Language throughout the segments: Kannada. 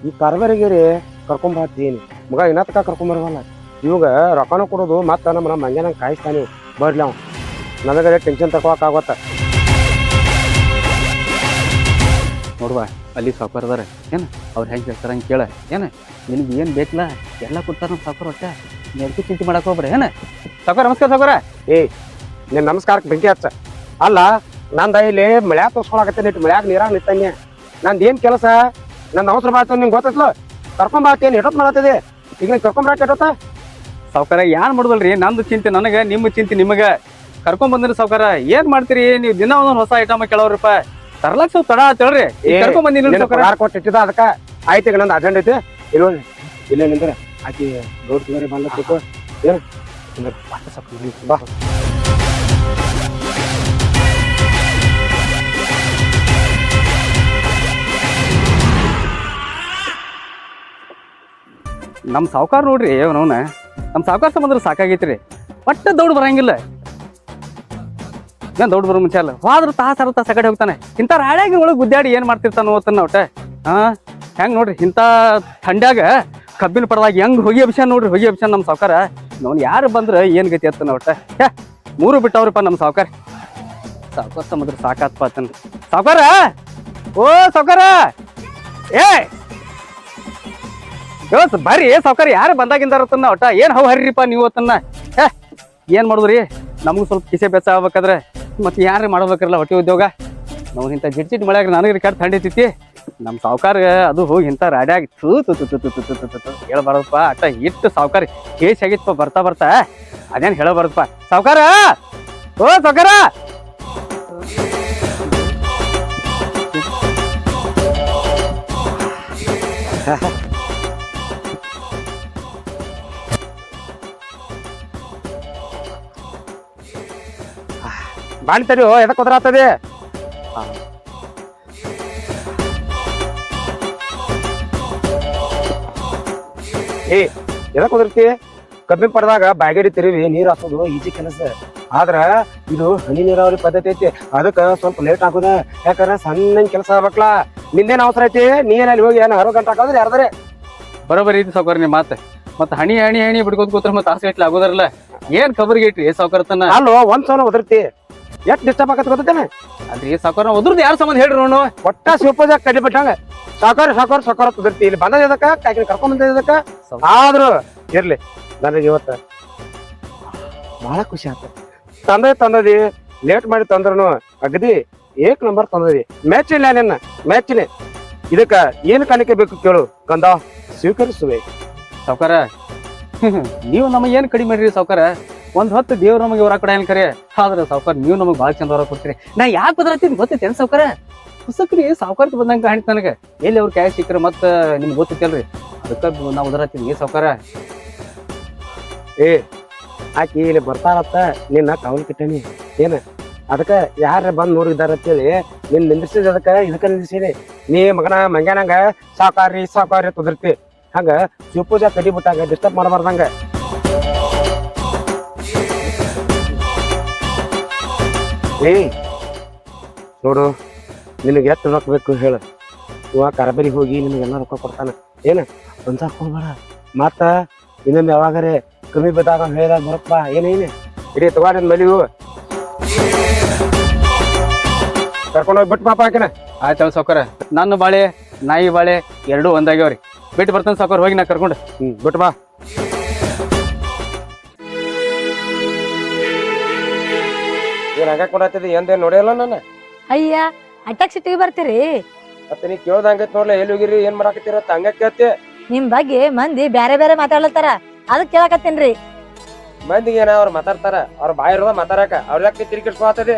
ಈ ಕಾರ್ಬಾರಿಗೇರಿ ಕರ್ಕೊಂಬತ್ತೀನಿ ಮಗ ಇನ್ನತಕ ಕರ್ಕೊಂಬರವಲ್ಲ ಇವಾಗ ರೊಕ್ಕನ ಕೊಡೋದು ಮತ್ತೆ ನಮ್ಮ ಮಂಗ್ಯಾನಂಗೆ ಕಾಯಿಸ್ತಾನೆ ಬರ್ಲಿ ಅವ ನನಗೆ ಟೆನ್ಷನ್ ತಗೋಕಾಗತ್ತ ನೋಡುವ ಅಲ್ಲಿ ಸಾವುಕಾರದಾರ ಏನು ಅವ್ರು ಹೆಂಗೆ ಹೇಳ್ತಾರ ಹಂಗೆ ಕೇಳ ಏನು ನಿನಗೆ ಏನು ಬೇಕಲ್ಲ ಎಲ್ಲ ಕೊಡ್ತಾರ ನಮ್ಮ ಸಾವುಕಾರ ಒಟ್ಟ ನೆನಪು ಚಿಂತೆ ಮಾಡಕ್ಕೆ ಹೋಗ್ಬ್ರಿ ಏನು ಸಾವುಕಾರ ನಮಸ್ಕಾರ ಸಾವುಕಾರ ನೀನು ನಮಸ್ಕಾರಕ್ಕೆ ಬೆಂಕಿ ಹಚ್ಚ ಅಲ್ಲ ನಂದ ಇಲ್ಲಿ ಮಳ್ಯಾಗ ತೋರ್ಸ್ಕೊಳಕತ್ತೇನೆ ಇಟ್ಟು ಮಳ್ಯಾಗ ನೀರಾಗ ನಿಂತಾನೆ ನಂದು ಏನು ಕೆಲಸ ನಂದು ಅವಸರ ಮಾಡ್ತಾನೆ ನಿಂಗೆ ಗೊತ್ತೈತ್ಲ ಕರ್ಕೊಂಬಾತೇನು ಎಷ್ಟೊತ್ತು ಮಾಡತ್ತಿದೆ ಈಗ ನೀನು ಕರ್ಕೊಂಬರಾಕ ಎಷ್ಟೊತ್ತ ಸಾವುಕಾರ ಏನು ಮಾಡುದಲ್ರಿ ನಂದು ಚಿಂತೆ ನನಗೆ ನಿಮ್ಮ ಚಿಂತೆ ನಿಮಗೆ ಕರ್ಕೊಂಬಂದ್ರಿ ಸಾವುಕಾರ ಏನು ಮಾಡ್ತೀರಿ ನೀವು ದಿನ ಒಂದೊಂದು ಹೊಸ ಐಟಮ್ ಕೇಳೋರಿಪ್ಪ ತರ್ಲಕ್ ಸ್ವಲ್ಪ ತಡ ಆತೇಳ್ರಿ ಕರ್ಕೊಂಬಂದಿನಿ ಸಾವುಕಾರ ಕೊಟ್ಟು ಇಟ್ಟಿದ ಅದಕ್ಕೆ ಆಯ್ತು ಈಗ ನಂದು ಅರ್ಜೆಂಟ್ ಐತಿ ಇಲ್ಲೇ ನಿಂದ್ರೆ ಆಕಿ ರೋಡ್ ಬೇರೆ ಬಂದ್ಬೇಕು ಏನು ಬಾ ನಮ್ಮ ಸಾವುಕಾರ ನೋಡ್ರಿ ಅವನವನ ನಮ್ಮ ಸಾವುಕಾರ ಸಂಬಂಧ ಸಾಕಾಗೈತ್ರಿ ಒಟ್ಟ ದೌಡ್ ಬರಂಗಿಲ್ಲ ಏನ್ ದೌಡ್ ಬರೋ ಮುಂಚೆ ಅಲ್ಲ ಹೋದ್ರ ತಾಸ ಕಡೆ ಹೋಗ್ತಾನೆ ಇಂಥ ರಾಡ್ಯಾಗ ಒಳಗೆ ಗುದ್ದಾಡಿ ಏನ್ ಮಾಡ್ತಿರ್ತಾನ ಓದ್ತಾನ ಒಟ್ಟ ಹೆಂಗ್ ನೋಡ್ರಿ ಇಂಥ ಥಂಡ್ಯಾಗ ಕಬ್ಬಿನ ಪಡದಾಗ ಹೆಂಗ್ ಹೊಗಿ ಅಭಿಷಾನ್ ನೋಡ್ರಿ ಹೊಗಿ ಅಭಿಷಾನ್ ನಮ್ಮ ಸಾವುಕಾರ ನೋನ್ ಯಾರು ಬಂದ್ರ ಏನ್ ಗತಿ ಅತ್ತನ ಒಟ್ಟ ಮೂರು ಬಿಟ್ಟವ್ರಿಪ್ಪ ನಮ್ಮ ಸಾವುಕಾರ ಸಂಬಂಧ ಸಾಕಾತ್ಪ ಅತ್ತನ ಸಾವುಕಾರ ಓ ಸಾವುಕಾರ ಇವತ್ತು ಬರ್ರಿ ಸಾವುಕಾರ ಯಾರು ಬಂದಾಗಿಂದಾರತ್ತನ್ನ ಒಟ್ಟ ಏನ್ ಹವ್ ಹರಿರಿಪ್ಪ ನೀವು ಅತ್ತನ್ನ ಏನ್ ಮಾಡುದ್ರಿ ನಮಗೂ ಸ್ವಲ್ಪ ಕಿಸೆ ಬೆಚ್ಚ ಆಗ್ಬೇಕಾದ್ರೆ ಮತ್ತೆ ಯಾರು ಮಾಡ್ಬೇಕ್ರಲ್ಲ ಹೊಟ್ಟೆ ಉದ್ಯೋಗ ನಾವು ಇಂಥ ಜಿಟ್ ಮಳ್ಯಾಗ ನನಗೆ ಕಟ್ ಥಂಡಿತೈತಿ ನಮ್ಮ ಸಾವುಕಾರ ಅದು ಹೋಗಿ ಇಂಥ ರಾಡ್ಯಾಗ ಹೇಳ್ಬಾರ್ದಪ್ಪ ಅಟ್ಟ ಇಟ್ಟು ಸಾವುಕಾರ ಕೇಸ್ ಆಗಿತ್ತಪ್ಪ ಬರ್ತಾ ಅದೇನು ಹೇಳಬಾರ್ದಪ್ಪ ಸಾವುಕಾರ ಓ ಸಾವುಕಾರ ಬಾಣಿತರಿ ಎದಕ್ಕೆ ಕುದುರಾಗ್ತದೆ ಎದಕ್ಕೆ ಕುದುರ್ತಿ ಕಬ್ಬಿನ ಪಡೆದಾಗ ಬಾಗೇಡಿ ತಿರುವಿ ನೀರು ಹಾಕೋದು ಈಜಿ ಕೆಲಸ ಆದ್ರ ಇದು ಹನಿ ನೀರಾವರಿ ಪದ್ಧತಿ ಐತಿ ಅದಕ್ಕೆ ಸ್ವಲ್ಪ ಲೇಟ್ ಆಗೋದ ಯಾಕಂದ್ರೆ ಸಣ್ಣ ಕೆಲಸ ಆಗ್ಬೇಕಲ್ಲ ನಿಂದೇನು ಅವಸರ ಐತಿ ನೀನ್ ಅಲ್ಲಿ ಹೋಗಿ ಏನು 60 ಗಂಟೆ ಹಾಕೋದ್ರೆ ಯಾರ್ದಾರೆ ಬರೋಬರಿ ಐತಿ ಸಾವುಕಾರ ನಿಮ್ಮ ಮತ್ತೆ ಹಣಿ ಬಿಡ್ಕೋತ ಕೂತ್ರೆ ಮತ್ತೆ ಆಸೆ ಗಟ್ಲೆ ಆಗೋದಾರಲ್ಲ ಏನ್ ಖಬರ್ಗೆ ಇಟ್ರಿ ಸಾವುಕಾರತನ ಅಲ್ಲೋ ಒಂದ್ ಸಲ ಒದರ್ತಿ ಎಷ್ಟ್ ಡಿಸ್ಟರ್ಬ್ ಆಗತ್ತೆ ಗೊತ್ತೇನೆ ಅಲ್ರಿ ಸಾವುಕಾರ ಒದ್ರದ್ದು ಯಾರ ಸಂಬಂಧ ಹೇಳ್ರಿ ನೋಡು ಒಟ್ಟ ಶಿವಪೂಜಾ ಕಡಿ ಬಿಟ್ಟಂಗ ಸಾಕಾರ ಕುದಿರ್ತಿ ಇಲ್ಲಿ ಬಂದದಕ್ಕ ಕಾಕಿನ ಕರ್ಕೊಂಡ್ ಬಂದದಕ್ಕ ಆದ್ರೂ ಇರ್ಲಿ ನನಗೆ ಇವತ್ತ ಬಹಳ ಖುಷಿ ಆತ ತಂದದಿ ಲೇಟ್ ಮಾಡಿ ತಂದ್ರನು ಅಗದಿ ಏಕ್ ನಂಬರ್ ತಂದದಿ ಮ್ಯಾಚಿಲ್ಲ ನಿನ್ನ ಮ್ಯಾಚಿನೇ ಇದಕ್ಕ ಏನ್ ಕಾಣಿಕೆ ಬೇಕು ಕೇಳು ಕಂದ ಸ್ವೀಕರಿಸುವೆ ಸಾವುಕಾರ ನೀವು ನಮಗೆ ಏನ್ ಕಡಿಮೆ ಮಾಡ್ರಿ ಸಾವುಕಾರ ಒಂದ್ ಹೊತ್ತು ದೇವ್ರ ನಮಗೆ ಹೊರ ಕಡೆ ಏನ್ ಕರೆ ಆದ್ರೆ ಸಾವುಕಾರ ನೀವು ನಮಗೆ ಭಾಳ ಚಂದ ಹೊರ ಕೊಡ್ತೀರಿ ನಾ ಯಾಕೆ ಬದಲಾತೀನಿ ಗೊತ್ತೈತೇನ್ ಸಾವುಕಾರ ಹೊಸಕ್ರಿ ಸಾವುಕಾರಕ್ಕೆ ಬಂದಂಗ ಕಾಣಿತ್ ನನಗೆ ಎಲ್ಲಿ ಅವ್ರ ಕ್ಯಾಶ್ ಸಿಕ್ಕರೆ ಮತ್ತೆ ನಿಮ್ಗೆ ಗೊತ್ತೈತಲ್ರಿ ಅದಕ್ಕೆ ನಾ ಉದರಾತೀನಿ ಸಾವುಕಾರ ಆಕಿ ಇಲ್ಲಿ ಬರ್ತಾರತ್ತ ನಿನ್ನ ಕಾವಲ್ ಕಿಟ್ಟನಿ ಏನ ಅದಕ್ಕ ಯಾರ ಬಂದ್ ನೋಡಿದಾರ ಅಂತೇಳಿ ನಿನ್ ನಿಂದ್ರಿಸಿದ ಇದಕ್ಕ ನಿಂದ್ರಿಸಿನಿ ನೀ ಮಗನ ಮಂಗ್ಯಾನಂಗ ಸಾಕಾರಿ ತುದಿರ್ತಿ ಹಂಗ ಶಿವಪೂಜಾ ಕಡಿ ಬಿಟ್ಟಾಗ ಡಿಸ್ಟರ್ಬ್ ಮಾಡಬಾರ್ದಂಗ ನೋಡು ನಿನಗೆ ಎಷ್ಟು ರೊಕ್ಕ ಬೇಕು ಹೇಳು ಇವ ಕರಬರಿ ಹೋಗಿ ನಿನಗೆಲ್ಲ ರೊಕ್ಕ ಕೊಡ್ತಾನ ಏನ ಒಂದ್ಸಾಕ್ ಹೋಗ್ಬೇಡ ಮತ್ತ ಇನ್ನೊಮ್ಮೆ ಯಾವಾಗರೆ ಕಮ್ಮಿ ಬಿದ್ದಾಗ ಹೇಳಿದಾಗ ಬರಪ್ಪ ಏನೇನೆ ಇಡೀ ತಗೊಂಡ್ ಮಲಿವು ಕರ್ಕೊಂಡೋಗಿ ಬಿಟ್ಟು ಪಾಪ ಹಾಕಿನ ಆಯ್ತವ ಸಾವುಕಾರ ನನ್ನ ಬಾಳೆ ನಾಯಿ ಬಾಳೆ ಎರಡೂ ಒಂದಾಗ್ಯಾವ್ರಿ ಬಿಟ್ಟು ಬರ್ತಾನೆ ಸಾವುಕಾರ ಹೋಗಿ ನಾ ಕರ್ಕೊಂಡು ಬಿಟ್ಟು ಬಾ ಏನ್ ಹಂಗ ಕೊಡತ್ತಿದ್ದಿ ಎಂದೇನ್ ನೋಡಿಯಲ್ಲ ನಾನು ಅಯ್ಯ ಅಟ್ಯಾಕ್ ಸಿಟಿಗೆ ಬರ್ತೀರಿ ಮತ್ತೆ ನೀ ಕೇಳ್ದಂಗೈತ್ ನೋಡ್ಲ ಎಲ್ಲಿ ಹೋಗಿರಿ ಏನ್ ಮಾಡಾಕತ್ತೀರ ಹಂಗ ಕೇಳ್ತಿ ನಿಮ್ ಬಗ್ಗೆ ಮಂದಿ ಬ್ಯಾರೆ ಬ್ಯಾರೆ ಮಾತಾಡ್ಲತ್ತಾರ ಅದಕ್ ಕೇಳಕತ್ತೇನ್ರಿ ಮಂದಿಗೆ ಏನ ಅವ್ರು ಮಾತಾಡ್ತಾರ ಅವ್ರ ಬಾಯಿ ಇರೋದ ಮಾತಾಡಕ ಅವ್ರ ಯಾಕೆ ತಿರುಗಿ ಕೆಡ್ಸ್ಕೊಳತದೆ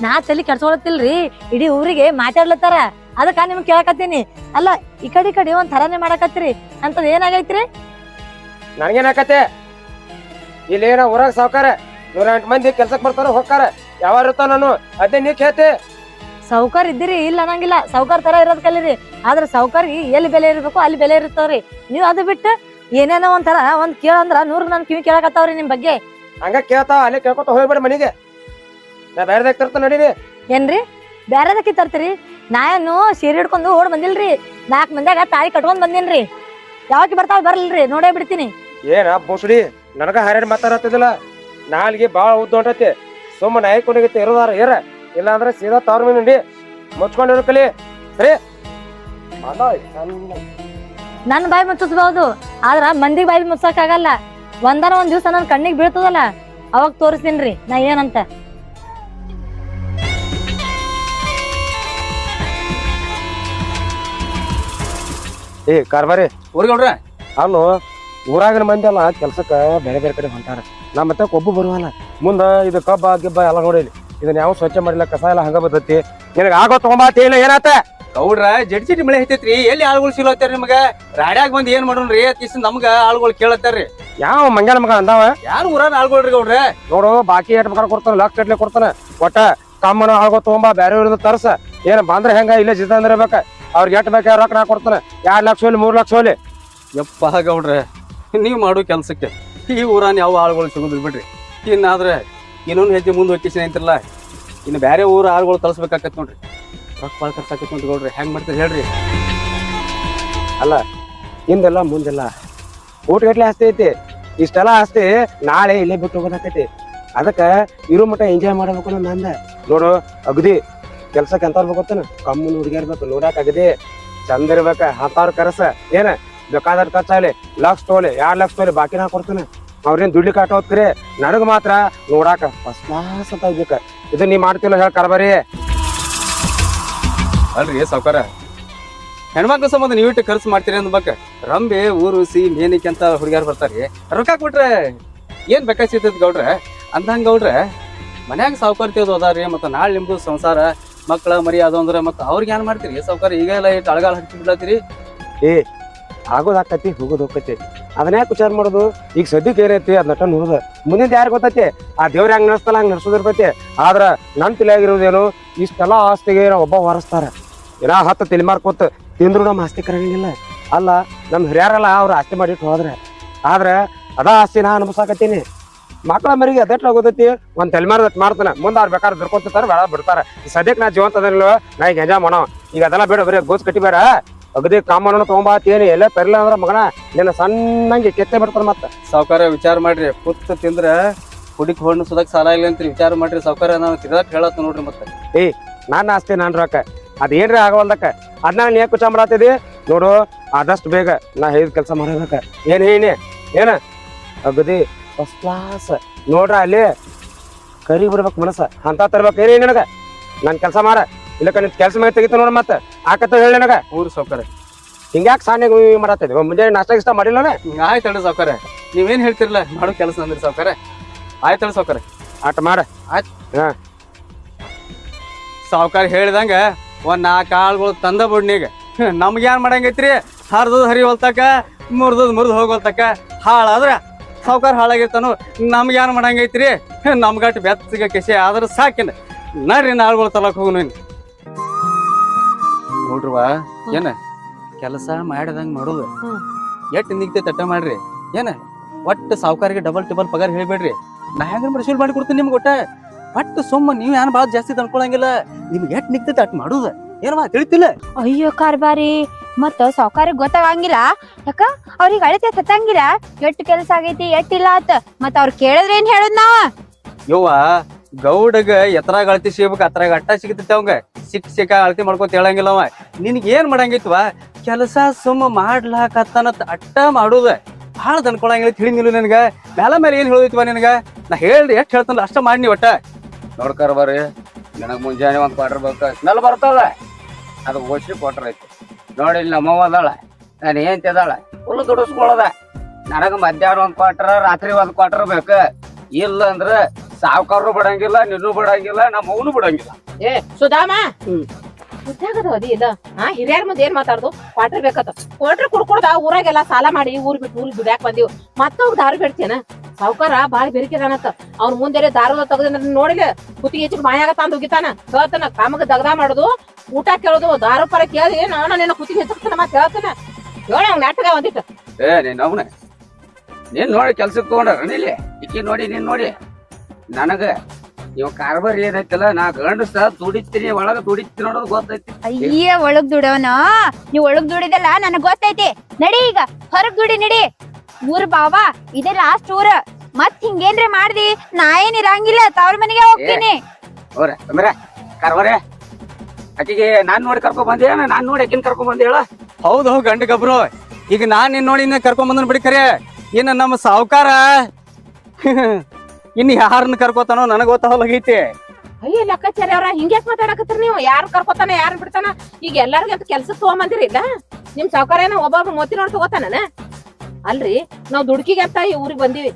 ನಾ ತಲಿ ಕೆಡ್ಸೋಳತ್ತಿಲ್ರಿ ಇಡೀ ಊರಿಗೆ ಮಾತಾಡ್ಲತ್ತಾರ ಅದಕ್ಕ ನಿಮ್ಗೆ ಕೇಳಕತ್ತೀನಿ ಅಲ್ಲ ಈ ಕಡೆ ಒಂದ್ ಥರಾನೇ ಮಾಡಕತ್ತೀರಿ ಅಂತದ್ ಏನಾಗೈತ್ರಿ ನನಗೇನ್ ಹಾಕತ್ತೆ ಇಲ್ಲೇನ ಊರಾಗ ಸಾವ್ಕಾರ 108 ಮಂದಿ ಕೆಲ್ಸಕ್ ಬರ್ತಾರ ಹೋಗ್ತಾರ ಯಾವಾರ ಇರ್ತಾವ ನಾನು ಅದೇ ನೀ ಕೇಳ್ತಿ ಸೌಕರ್ ಇದ್ದೀರಿ ಇಲ್ಲ ಅನ್ನಂಗಿಲ್ಲ ಸೌಕರ್ ತರ ಇರೋದ್ ಕಲೀರಿ ಆದ್ರ ಸೌಕರ್ಗಿ ಎಲ್ಲಿ ಬೆಲೆ ಇರ್ಬೇಕು ಅಲ್ಲಿ ಬೆಲೆ ಇರ್ತಾವ್ರಿ ನೀವ್ ಅದು ಬಿಟ್ಟು ಏನೇನೋ ಒಂಥರ ಒಂದ್ ಕೇಳಂದ್ರ 100 ನನ್ ಕಿವಿ ಕೇಳಕತ್ತಾವ್ರಿ ನಿಮ್ ಬಗ್ಗೆ ಹಂಗ ಕೇಳ್ತಾವ ಅಲ್ಲೇ ಕೇಳ್ಕೊತ ಹೋಗ್ಬೇಡ ಮನೆಗೆ ನಾ ಬೇರೆದಾಗ ತರ್ತ ನಡೀರಿ ಏನ್ರಿ ಬ್ಯಾರೆದಕ್ಕೆ ತರ್ತೀರಿ ನಾನು ಸೀರೆ ಹಿಡ್ಕೊಂಡು ಓಡ್ ಬಂದಿಲ್ರಿ 4 ಮಂದ್ಯಾಗ ತಾಳಿ ಕಟ್ಕೊಂಡ್ ಬಂದಿನ್ರಿ ಯಾವಾಗ ಬರ್ತಾವ ಬರ್ಲಿಲ್ರಿ ನೋಡೇ ಬಿಡ್ತೀನಿ ಏನ ಬೋಸುಡಿ ನನಗ ಹರ್ಯಾಡ್ ಮಾತಾಡತ್ತಿದಿಲ್ಲ ನಾಲ್ಗೆ ಬಾಳ ಉದ್ದ ಹೊಂಟೈತಿ ಸುಮ್ಮ ನಾಯ್ಕೊಂಡಿಗತ್ತೆ ಇರೋದಾರ ಏರ ಇಲ್ಲ ಅಂದ್ರೆ ಸೀದಾ ತವ್ರ ಮನೆ ನಡಿ ಮುಚ್ಕೊಂಡಿರೋ ಕಲಿ ಸರಿ ನನ್ ಬಾಯಿ ಮುಚ್ಚಿಸ್ಬಹುದು ಆದ್ರ ಮಂದಿ ಬಾಯಿ ಮುಚ್ಚಕ್ ಆಗಲ್ಲ ಒಂದನ ಒಂದ್ ದಿವ್ಸ ನನ್ ಕಣ್ಣಿಗೆ ಬೀಳ್ತದಲ್ಲ ಅವಾಗ ತೋರಿಸ್ತೀನ್ರಿ ನಾ ಏನಂತ ಏ ಕಾರ್ಬಾರಿ ಊರ್ಗೌಡ್ರ ಅಲ್ಲೋ ಊರಾಗಿನ ಮಂದಿ ಅಲ್ಲ ಕೆಲ್ಸಕ್ಕ ಬೇರೆ ಬೇರೆ ಕಡೆ ಹೊಂಟಾರ ನಾ ಮತ್ತೆ ಕೊಬ್ಬು ಬರುವಲ್ಲ ಮುಂದ ಇದು ಕಬ್ಬ ಗಿಬ್ಬ ಎಲ್ಲ ನೋಡಿಲಿ ಇದನ್ನ ಯಾವ ಸ್ವಚ್ಛ ಮಾಡಿಲ್ಲ ಕಸ ಎಲ್ಲ ಹಂಗ ಬರ್ತೈತಿ ನಿನಗ ಆಗೋ ತಗೊಂಬಾತಿ ಇಲ್ಲ ಏನಾತ ಗೌಡ್ರ ಜಡ್ಜಿಟಿ ಮಳೆ ಐತೈತ್ರಿ ಎಲ್ಲಿ ಆಳುಗಳು ಸಿಗ್ಲತ್ತಾರ ನಿಮಗ ರಾಡ್ಯಾಗ ಬಂದ್ ಏನ್ ಮಾಡೋಣ್ರಿ ಕಿಸಿಂದ ನಮ್ಗ ಆಳುಗಳು ಕೇಳತ್ತಾರ್ರಿ ಯಾವ ಮಂಗ್ಯಾನ ಮಗ ಅಂದಾವ ಯಾರು ಊರಾನ ಆಳುಗಳ್ರಿ ಗೌಡ್ರ ನೋಡು ಬಾಕಿ ಎಟ್ ಬೇಕಾದ್ರೆ ಕೊಡ್ತಾನ ಲಕ್ಷ ಗಟ್ಲೆ ಕೊಡ್ತಾನ ಒಟ್ಟ ಕಮ್ಮನ ಆಗೋ ತಗೊಂಬಾ ಬೇರೆ ಇವ್ರದ್ದು ತರ್ಸ ಏನ್ ಬಂದ್ರೆ ಹೆಂಗ ಇಲ್ಲೇ ಜಿತಂದ್ರ ಇರ್ಬೇಕ ಅವ್ರಿಗೆ ಎಟ್ ಬೇಕಾ ರೊಕ್ಕ ನಾ ಕೊಡ್ತಾನ 2 ಲಕ್ಷ ಹೋಲಿ 3 ಲಕ್ಷ ಹೋಲಿ ಯಪ್ಪ ಗೌಡ್ರ ನೀವ್ ಮಾಡೋ ಕೆಲ್ಸಕ್ಕೆ ಈ ಊರಾನ ಯಾವ ಆಳುಗಳು ಸಿಗುದಿಲ್ಲ ಬಿಡ್ರಿ ಇನ್ನಾದ್ರೆ ಇನ್ನೊಂದು ಹೆಜ್ಜೆ ಮುಂದೆ ಹೋಗಿಸಿ ಅಂತಿರಲ್ಲ ಇನ್ನು ಬೇರೆ ಊರ ಆಳುಗಳು ತಲಸ್ಬೇಕಾಕತ್ ನೋಡ್ರಿ ರೊಕ್ಕ ಬಾಳ ಖರ್ಚಾಕತ್ ನೋಡ್ರಿ ಗೌಡ್ರಿ ಹೆಂಗ್ ಮಾಡ್ತೀರಿ ಹೇಳ್ರಿ ಅಲ್ಲ ಹಿಂದೆಲ್ಲ ಮುಂದೆಲ್ಲ ಊಟಗಟ್ಲೆ ಆಸ್ತಿ ಐತಿ ಇಷ್ಟೆಲ್ಲ ಆಸ್ತಿ ನಾಳೆ ಇಲ್ಲೇ ಬಿಟ್ಟು ಹೋಗೋದಾಕೈತಿ ಅದಕ್ಕ ಇರೋ ಮಟ್ಟ ಎಂಜಾಯ್ ಮಾಡಬೇಕು ಅನ್ನೋ ನಂದ ನೋಡು ಅಗದಿ ಕೆಲ್ಸಕ್ಕೆ ಎಂತವ್ರು ಗೊತ್ತನ ಕಮ್ಮನ ಹುಡುಗಿರ್ಬೇಕು ನೋಡಕ್ ಅಗದಿ ಚಂದ ಇರ್ಬೇಕ ಹತ್ತಾರು ಕರಸ ಏನ ಬೇಕಾದಷ್ಟು ಖರ್ಚಾಗಲಿ ಲಕ್ಷ ತೋಲಿ 2 ಲಕ್ಷ ತೋಲಿ ಬಾಕಿ ನಾ ಕೊಡ್ತಾನೆ ಅವ್ರೇನ್ ದುಡ್ಲಿಕ್ಕೆ ಆಟ ಹೋಗ್ತೀರಿ ನನಗ ಮಾತ್ರ ನೋಡಾಕ ಫಸ್ಟ್ ಕ್ಲಾಸ್ ಅಂತ ಇರ್ಬೇಕ ಇದು ನೀ ಮಾಡ್ತಿಲ್ಲ ಹೇಳ ಕರ್ಬಾರಿ ಅಲ್ರಿ ಸಾವ್ಕಾರ ಹೆಣ್ಮಕ್ಳ ಸಂಬಂಧ ನೀವು ಇಟ್ಟು ಖರ್ಚು ಮಾಡ್ತೀರಿ ಅಂದ್ಬೇಕ ರಂಬೆ ಊರುಸಿ ಮೇನಿಕೆ ಅಂತ ಹುಡುಗಿಯಾರು ಬರ್ತಾರಿ ರೊಕ್ಕ ಕೊಟ್ರೆ ಏನ್ ಬೇಕಾಗ್ತೈತಿ ಗೌಡ್ರ ಅಂದಂಗ ಗೌಡ್ರ ಮನ್ಯಾಗ ಸಾವುಕಾರ್ತಿಯೋದು ಅದಾರಿ ಮತ್ತ ನಾಳೆ ನಿಮ್ದು ಸಂಸಾರ ಮಕ್ಕಳ ಮರಿ ಅದು ಅಂದ್ರೆ ಮತ್ತ ಅವ್ರಿಗೆ ಏನ್ ಮಾಡ್ತೀರಿ ಸಾವ್ಕಾರ ಈಗೆಲ್ಲ ಇಟ್ಟು ಅಳಗಾಲ ಹಚ್ಚಿ ಬಿಡ್ಲತ್ತೀರಿ ಆಗೋದಾಕತಿ ಹೋಗೋದು ಹೋಗತಿ ಅದನ್ನ ಯಾಕೆ ವಿಚಾರ ಮಾಡೋದು ಈಗ ಸದ್ಯಕ್ಕೆ ಏನೈತಿ ಅದ್ ನಟ ನೋಡುದ ಮುಂದಿನ ಯಾರು ಗೊತ್ತೈತಿ ಆ ದೇವ್ರ ಹೆಂಗ್ ನಡೆಸ್ತಲ್ಲ ಹಂಗ್ ನಡ್ಸೋದಿರ್ತೈತಿ ಆದ್ರ ನನ್ ತಿಳಿಯಾಗಿರೋದೇನು ಇಷ್ಟೆಲ್ಲ ಆಸ್ತಿಗೆ ಒಬ್ಬ ಹೊರಸ್ತಾರ ಏನ 10 ತಲೆಮಾರ್ ಕೂತ್ ತಿಂದ್ರು ನಮ್ಮ ಆಸ್ತಿ ಕರಂಗಿಲ್ಲ ಅಲ್ಲ ನಮ್ ಹಿರಿಯರಲ್ಲ ಅವ್ರ ಆಸ್ತಿ ಮಾಡಿಟ್ಟು ಹೋದ್ರೆ ಆದ್ರ ಅದ ಆಸ್ತಿ ನಾ ಅನುಭವಿಸಾಕತ್ತೀನಿ ಮಕ್ಕಳ ಮರಿಗೆ ಅದೆಟ್ಲ ಗೊತ್ತೈತಿ ಒಂದ್ ತಲೆಮಾರ್ ಮಾಡ್ತಾನ ಮುಂದೆ ಅವ್ರು ಬೇಕಾದ್ರೆ ಬಿಡ್ಕೊತಿರ್ತಾರ ಬೇಡ ಬಿಡ್ತಾರ ಈ ಸದ್ಯಕ್ಕೆ ನಾ ಜೀವಂತ ಅದನ್ನಿಲ್ವ ನಾ ಈಗ ಎಂಜಾಯ್ ಮಾಡೋ ಈಗ ಅದೆಲ್ಲ ಬೇಡ ಬರೀ ಗೋಸ್ ಕಟ್ಟಿ ಬೇಡ ಅಗದಿ ಕಾಮಣ್ಣ ತಗೊಂಬಾತೇನಿ ಎಲ್ಲ ತರಲಿಲ್ಲ ಅಂದ್ರ ಮಗನ ನಿನ್ನ ಸಣ್ಣಂಗೆ ಕೆತ್ತೆ ಬಿಡ್ತಾರ ಮತ್ತ ಸಾವ್ಕಾರ ವಿಚಾರ ಮಾಡ್ರಿ ಕುತ್ತ ತಿಂದ್ರ ಹುಡುಕ್ ಹೊಣ್ಣು ಸುದಕ್ ಸಾಲ ಇಲ್ಲ ಅಂತ ವಿಚಾರ ಮಾಡ್ರಿ ಸಾವ್ಕಾರ ನಾವು ತಿರ್ಗಾಕ್ ಹೇಳತ್ತ ನೋಡ್ರಿ ಮತ್ತೆ ನನ್ನ ಆಸ್ತಿ ನಾನ್ ರೊಕ್ಕ ಅದೇನ್ರಿ ಆಗವಲ್ದಕ್ಕ ಅದನ್ನ ನೀ ಯಾಕೆ ವಿಚಾರ ಮಾಡತ್ತಿದಿ ನೋಡು ಆದಷ್ಟು ಬೇಗ ನಾ ಹೇಳಿದ ಕೆಲಸ ಮಾಡಬೇಕ ಏನ ಅಗದಿ ಫಸ್ಟ್ ಕ್ಲಾಸ್ ನೋಡ್ರ ಅಲ್ಲಿ ಕರಿ ಬಿಡ್ಬೇಕು ಮನಸ್ಸ ಅಂತ ತರ್ಬೇಕು ಏನೇ ನನಗ ನನ್ ಕೆಲಸ ಮಾಡ ಇಲ್ಲಕ್ಕ ನಿನ್ ಕೆಲಸ ಮೇಲೆ ತೆಗಿತ ನೋಡ ಮತ್ತ ಆಕತ್ತ ಹೇಳಿ ನನಗ ಊರು ಸಾವ್ಕಾರ ಹಿಂಗ್ಯಾಕೆ ಸಾನ್ಯಾಗ ಮಾಡತ್ತಿದ್ವಿ ಮುಂಜಾನೆ ನಾಷ್ಟ ಗಿಷ್ಟ ಮಾಡಿಲ್ಲನ ಆಯ್ತಳ್ರಿ ಸಾವ್ಕಾರ ನೀವೇನ್ ಹೇಳ್ತಿರಲ್ಲ ಮಾಡೋ ಕೆಲಸ ಅಂದ್ರಿ ಸಾವ್ಕಾರ ಆಯ್ತಳ್ರಿ ಸಾವ್ಕಾರ ಆಟ ಮಾಡ ಆಯ್ತು ಸಾವ್ಕಾರ ಹೇಳಿದಂಗ ಒಂದ್ 4 ಆಳುಗಳು ತಂದ ಬುಡ್ನೀಗ ನಮ್ಗೆ ಏನ್ ಮಾಡಂಗೈತ್ರಿ ಹರಿದದ್ ಹರಿವಲ್ತಕ ಮುರಿದ್ ಹೋಗೋಲ್ತಕ ಹಾಳಾದ್ರ ಸಾವ್ಕಾರ ಹಾಳಾಗಿರ್ತಾನು ನಮ್ಗೆ ಏನ್ ಮಾಡಂಗೈತ್ರಿ ನಮ್ಗಟ್ಟು ಬೆಚ್ಚಗೆ ಕೆಸಿ ಆದ್ರ ಸಾಕಿನ ನಡ್ರಿ ಆಳುಗಳು ತಲಕ್ ಹೋಗುನು ನೋಡ್ರವಾ ಏನ ಕೆಲಸ ಮಾಡಿದಂಗ ಮಾಡೋದು ಎಷ್ಟ್ ನಿಗ್ತೆ ತಟ್ಟ ಮಾಡ್ರಿ ಏನ ಒಟ್ಟು ಸಾವ್ಕಾರಿಗೆ ಡಬಲ್ ಟಿಬಲ್ ಪಗಾರ ಹೇಳ್ಬೇಡ್ರಿ ನಾ ಹೆಂಗ ಮರ್ಶೂಲ್ ಮಾಡಿ ಕೊಡ್ತೀನಿ ನಿಮ್ಗೆ ಒಟ್ಟು ಸುಮ್ಮ ನೀವ್ ಏನ್ ಬಾಳ ಜಾಸ್ತಿ ತಂದ್ಕೊಳಂಗಿಲ್ಲ ನಿಮ್ಗೆ ಎಷ್ಟ್ ನಿಗ್ತೈತೆ ಅಟ್ ಮಾಡುದ ಏನವಾ ತಿಳಿತಿಲ್ಲ ಅಯ್ಯೋ ಕಾರ್ಬಾರಿ ಮತ್ತ ಸಾವ್ಕಾರಿಗೆ ಗೊತ್ತಾಗಂಗಿಲ್ಲ ಯಾಕ ಅವ್ರಿಗೆ ಅಳತೆ ತತ್ತಂಗಿಲ್ಲ ಎಷ್ಟ್ ಕೆಲ್ಸ ಆಗೈತಿ ಎಷ್ಟಿಲ್ಲ ಆತ ಮತ್ತ ಅವ್ರ ಕೇಳಿದ್ರೆ ಏನ್ ಹೇಳುದ್ ನಾವ ಯವ್ವ ಗೌಡಗ ಎತ್ತರಾಗ ಅಳತಿ ಸಿಗ್ಬೇಕು ಅತ್ರಾಗ ಅಟ್ಟ ಸಿಗತೈತಿ ಅವಂಗ ಸಿಕ್ಕ ಅಳತಿ ಮಾಡ್ಕೊತ ಹೇಳಂಗಿಲ್ಲ ಅವ ನಿನ್ಗೆ ಏನ್ ಮಾಡಂಗಿತ್ವ ಕೆಲಸ ಸುಮ್ಮ ಮಾಡ್ಲಾಕತ್ತಾನತ್ ಅಟ್ಟ ಮಾಡುದ ಭಾಳ ತಂದ್ಕೊಳಂಗಿಲ್ಲ ತಿಳಿಂಗಿಲ್ಲ ನಿನಗ ಮೇಲೆ ಏನ್ ಹೇಳೋದಿತ್ವ ನಿನಗ ನಾ ಹೇಳ್ರಿ ಎಷ್ಟ್ ಹೇಳ್ತಾನಲ್ಲ ಅಷ್ಟ ಮಾಡಿ ಒಟ್ಟ ನೋಡ್ಕರ್ ಬರ್ರಿ ನನಗ್ ಮುಂಜಾನೆ ಒಂದ್ ಕ್ವಾರ್ಟರ್ ಬೇಕು ಸ್ಮೆಲ್ ಬರ್ತದ ಅದು ಓಸಿ ಕ್ವಾರ್ಟರ್ ಐತಿ ನೋಡಿ ಇಲ್ಲಿ ನಮ್ಮವ್ವ ಅದಾಳ ನಾನು ಏನ್ ತಿದಾಳ ಫುಲ್ ದುಡಿಸ್ಕೊಳ್ಳೋದ ನನಗ ಮಧ್ಯಾಹ್ನ ಒಂದ್ ಕ್ವಾರ್ಟರ್ ರಾತ್ರಿ ಒಂದ್ ಕ್ವಾರ್ಟರ್ ಬೇಕು ಇಲ್ಲ ಅಂದ್ರ ಸಾವ್ಕಾರರು ಬಿಡಂಗಿಲ್ಲ ನಿನ್ನೂ ಬಿಡಂಗಿಲ್ಲ ನಮ್ಮ ಅವನು ಬಿಡಂಗಿಲ್ಲ ಏ ಸುಧಾಮ ಉದ್ಯೋಗದ ಅದಿ ಇಲ್ಲ ಹಿರಿಯರ ಮುಂದೆ ಏನ್ ಮಾತಾಡ್ದು ಕ್ವಾರ್ಟರ್ ಬೇಕತ್ತ ಕ್ವಾರ್ಟರ್ ಕುಡ್ಕೊಡ್ದ ಊರಾಗೆಲ್ಲ ಸಾಲ ಮಾಡಿ ಊರ್ ಬಿಟ್ಟು ಊರಿಗೆ ದುಡ್ಯಾಕ್ ಬಂದಿವ್ ಮತ್ತವ್ ದಾರು ಬೇಡ್ತೇನ ಸಾವ್ಕಾರ ಬಾಳ ಬೆರಿಕೆದಾನತ್ತ ಅವ್ನ ಮುಂದೆ ದಾರದ ತೆಗ್ದ ನೋಡಿಲ್ಲ ಕುತ್ತಿಗೆ ಹೆಚ್ಚಿಗೆ ಮಾಯಾಗ ತಂದ್ ಹೋಗಿತಾನ ಹೇಳ್ತಾನ ಕಾಮಗ ದಗದ ಮಾಡುದು ಊಟ ಕೇಳುದು ದಾರು ಪರ ಕೇಳಿ ನಾನು ನಿನ್ನ ಕುತ್ತಿಗೆ ಹೆಚ್ಚಕ್ತಾನ ಮತ್ ಹೇಳ್ತಾನ ಹೇಳ ಅವ್ನ ನಾಟಕ ಒಂದಿಟ್ಟು ನೀನ್ ಅವನ ನೀನ್ ನೋಡಿ ಕೆಲ್ಸಕ್ಕೆ ತಗೊಂಡ್ರ ಇಲ್ಲಿ ಇಕ್ಕಿ ನೋಡಿ ನೀನ್ ನೋಡಿ ನನಗ ಇವ್ ಕಾರ್ಬಾರ್ ಏನೈತಲ್ಲ ನಾ ಗಂಡಸ ದುಡಿತೀನಿ ಒಳಗ ದುಡಿತೀನಿ ನೋಡೋದು ಗೊತ್ತೈತಿ. ಅಯ್ಯ ಒಳಗ್ ದುಡವನ ನೀವ್ ಒಳಗ್ ದುಡಿದಲ್ಲ ನನಗ್ ಗೊತ್ತೈತಿ. ನಡಿ ಈಗ ಹೊರಗ್ ದುಡಿ ನಡಿ. ಊರ್ ಬಾವಾ ಇದೇ ಲಾಸ್ಟ್ ಊರ. ಮತ್ ಹಿಂಗೇನ್ರಿ ಮಾಡ್ದಿ ನಾ ಏನ್ ಇರಂಗಿಲ್ಲ, ತವ್ರ ಮನೆಗೆ ಹೋಗ್ತೀನಿ. ಅವ್ರ ಅಂದ್ರೆ ಕಾರ್ಬಾರ ಆಕಿಗೆ ನಾನ್ ನೋಡಿ ಕರ್ಕೊಂಡ್ ಬಂದೆ, ನಾನ್ ನೋಡಿ ಆಕಿನ್ ಕರ್ಕೊಂಡ್ ಬಂದೆ ಹೇಳ. ಹೌದು ಗಂಡ ಗಬ್ರು. ಈಗ ನಾನ್ ನಿನ್ ನೋಡಿ ಕರ್ಕೊಂಡ್ ಬಂದನ್ ಬಿಡಿ ಖರೆ. ಇನ್ನ ನಮ್ಮ ಸಾವ್ಕಾರ ಇನ್ ಯಾರನ್ನ ಕರ್ಕೋತಾನೋ ನನಗ್ ಗೊತ್ತಾಗೈತಿ. ಅಯ್ಯ ಲೆಕ್ಕಾಚಾರಿ ಅವ್ರ ಹಿಂಗ್ಯಾಕ್ ಮಾತಾಡಕತ್ತೀರಿ ನೀವು? ಯಾರು ಕರ್ಕೊತಾನ ಯಾರು ಬಿಡ್ತಾನ? ಈಗ ಎಲ್ಲಾರ್ಗು ಅಂತ ಕೆಲ್ಸಕ್ ತಗೊಂಬಂದಿರಿ ಇಲ್ಲ? ನಿಮ್ ಸಾವ್ಕಾರೇನ ಒಬ್ಬೊಬ್ರು ಮೊತ್ತಿ ನೋಡಿ ತಗೋತಾನ? ಅಲ್ರಿ ನಾವ್ ದುಡ್ಕಿಗೆ ಅಂತ ಈ ಊರಿಗೆ ಬಂದಿವಿ.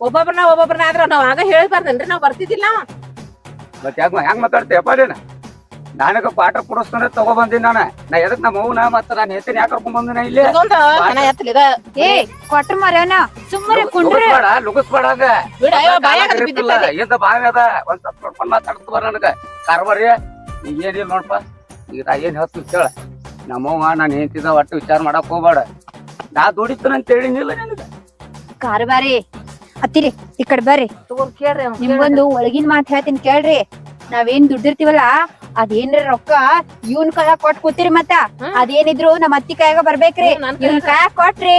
ಒಬ್ಬೊಬ್ರನ್ನ ಆದ್ರ ನಾವ್ ಆಗ ಹೇಳ್ಬಾರ್ದನ್ರಿ, ನಾವ್ ಬರ್ತಿದ್ದಿಲ್ಲ. ಮತ್ ಹೆಂಗ್ ಮಾತಾಡ್ತೀಯಪ್ಪ ನೀನ? ನನಗ ಪಾಠ ಕೊಡಿಸ್ತಾನೆ ತಗೋ ಬಂದಿನಿ ನಾನು. ನಾ ಎದಕ್ ನಮ್ಮ ಅವ್ನ ಮತ್ತ ನಾನು ಹೆಂಡತಿನ ಯಾಕೆ ಕರ್ಕೊಂಡ್ ಬಂದಿನ ಇಲ್ಲಿ? ಇದೊಂದು ಹಣ ಎತ್ತಲಿದ. ಏ ಕೊಟ್ರ ಮರ್ಯಾನ ಸುಮ್ಮನೆ ಕುಂಡ್ರಿ. ಲುಗಸ್ಬೇಡ ಹಂಗ. ಬಿಡ ಅಯ್ಯೋ ಬಾಯಾಗ ಅದು ಬಿದ್ದಿರ್ತದೆ. ಎಂತ ಬಾವಿ ಅದ ಒಂದ್ ಸ್ವಲ್ಪ ನೋಡ್ಕೊಂಡ್ ಮಾತಾಡ್ತು ಬರ ನನಗ. ಕಾರ್ಬಾರಿ ಈಗ ಏನಿಲ್ಲ ನೋಡ್ಪ, ಈಗ ನಾ ಏನ್ ಹೇಳ್ತೀನಿ ಕೇಳ. ನಮ್ಮವ್ವ ನಾನು ಹೆಂಡತಿದ ಒಟ್ಟು ವಿಚಾರ ಮಾಡಕ್ ಹೋಗ್ಬೇಡ. ನಾ ದುಡಿತಾನ ಅಂತ ಹೇಳಿನಿಲ್ಲ ನಿನಗ. ಕಾರ್ಬಾರಿ ಹತ್ತಿರಿ ಈ ಕಡೆ ಬರ್ರಿ. ತಗೊಂಡ್ ಕೇಳ್ರಿ ಅವ್ನ್ ನಿಮ್ಗೊಂದು ಒಳಗಿನ ಮಾತ್ ಹೇಳ್ತೀನಿ ಕೇಳ್ರಿ. ನಾವೇನ್ ದುಡ್ಡಿರ್ತೀವಲ್ಲ ಅದೇನ್ರಿ ರೊಕ್ಕ ಇವನ್ ಕೈಯಾಗ ಕೊಟ್ ಕೂತಿರಿ. ಮತ್ತ ಅದೇನಿದ್ರು ನಮ್ಮ ಅತ್ತಿ ಕೈಯಾಗ ಬರ್ಬೇಕ್ರಿ. ಇವನ್ ಕೈಯಾಗ ಕೊಟ್ರಿ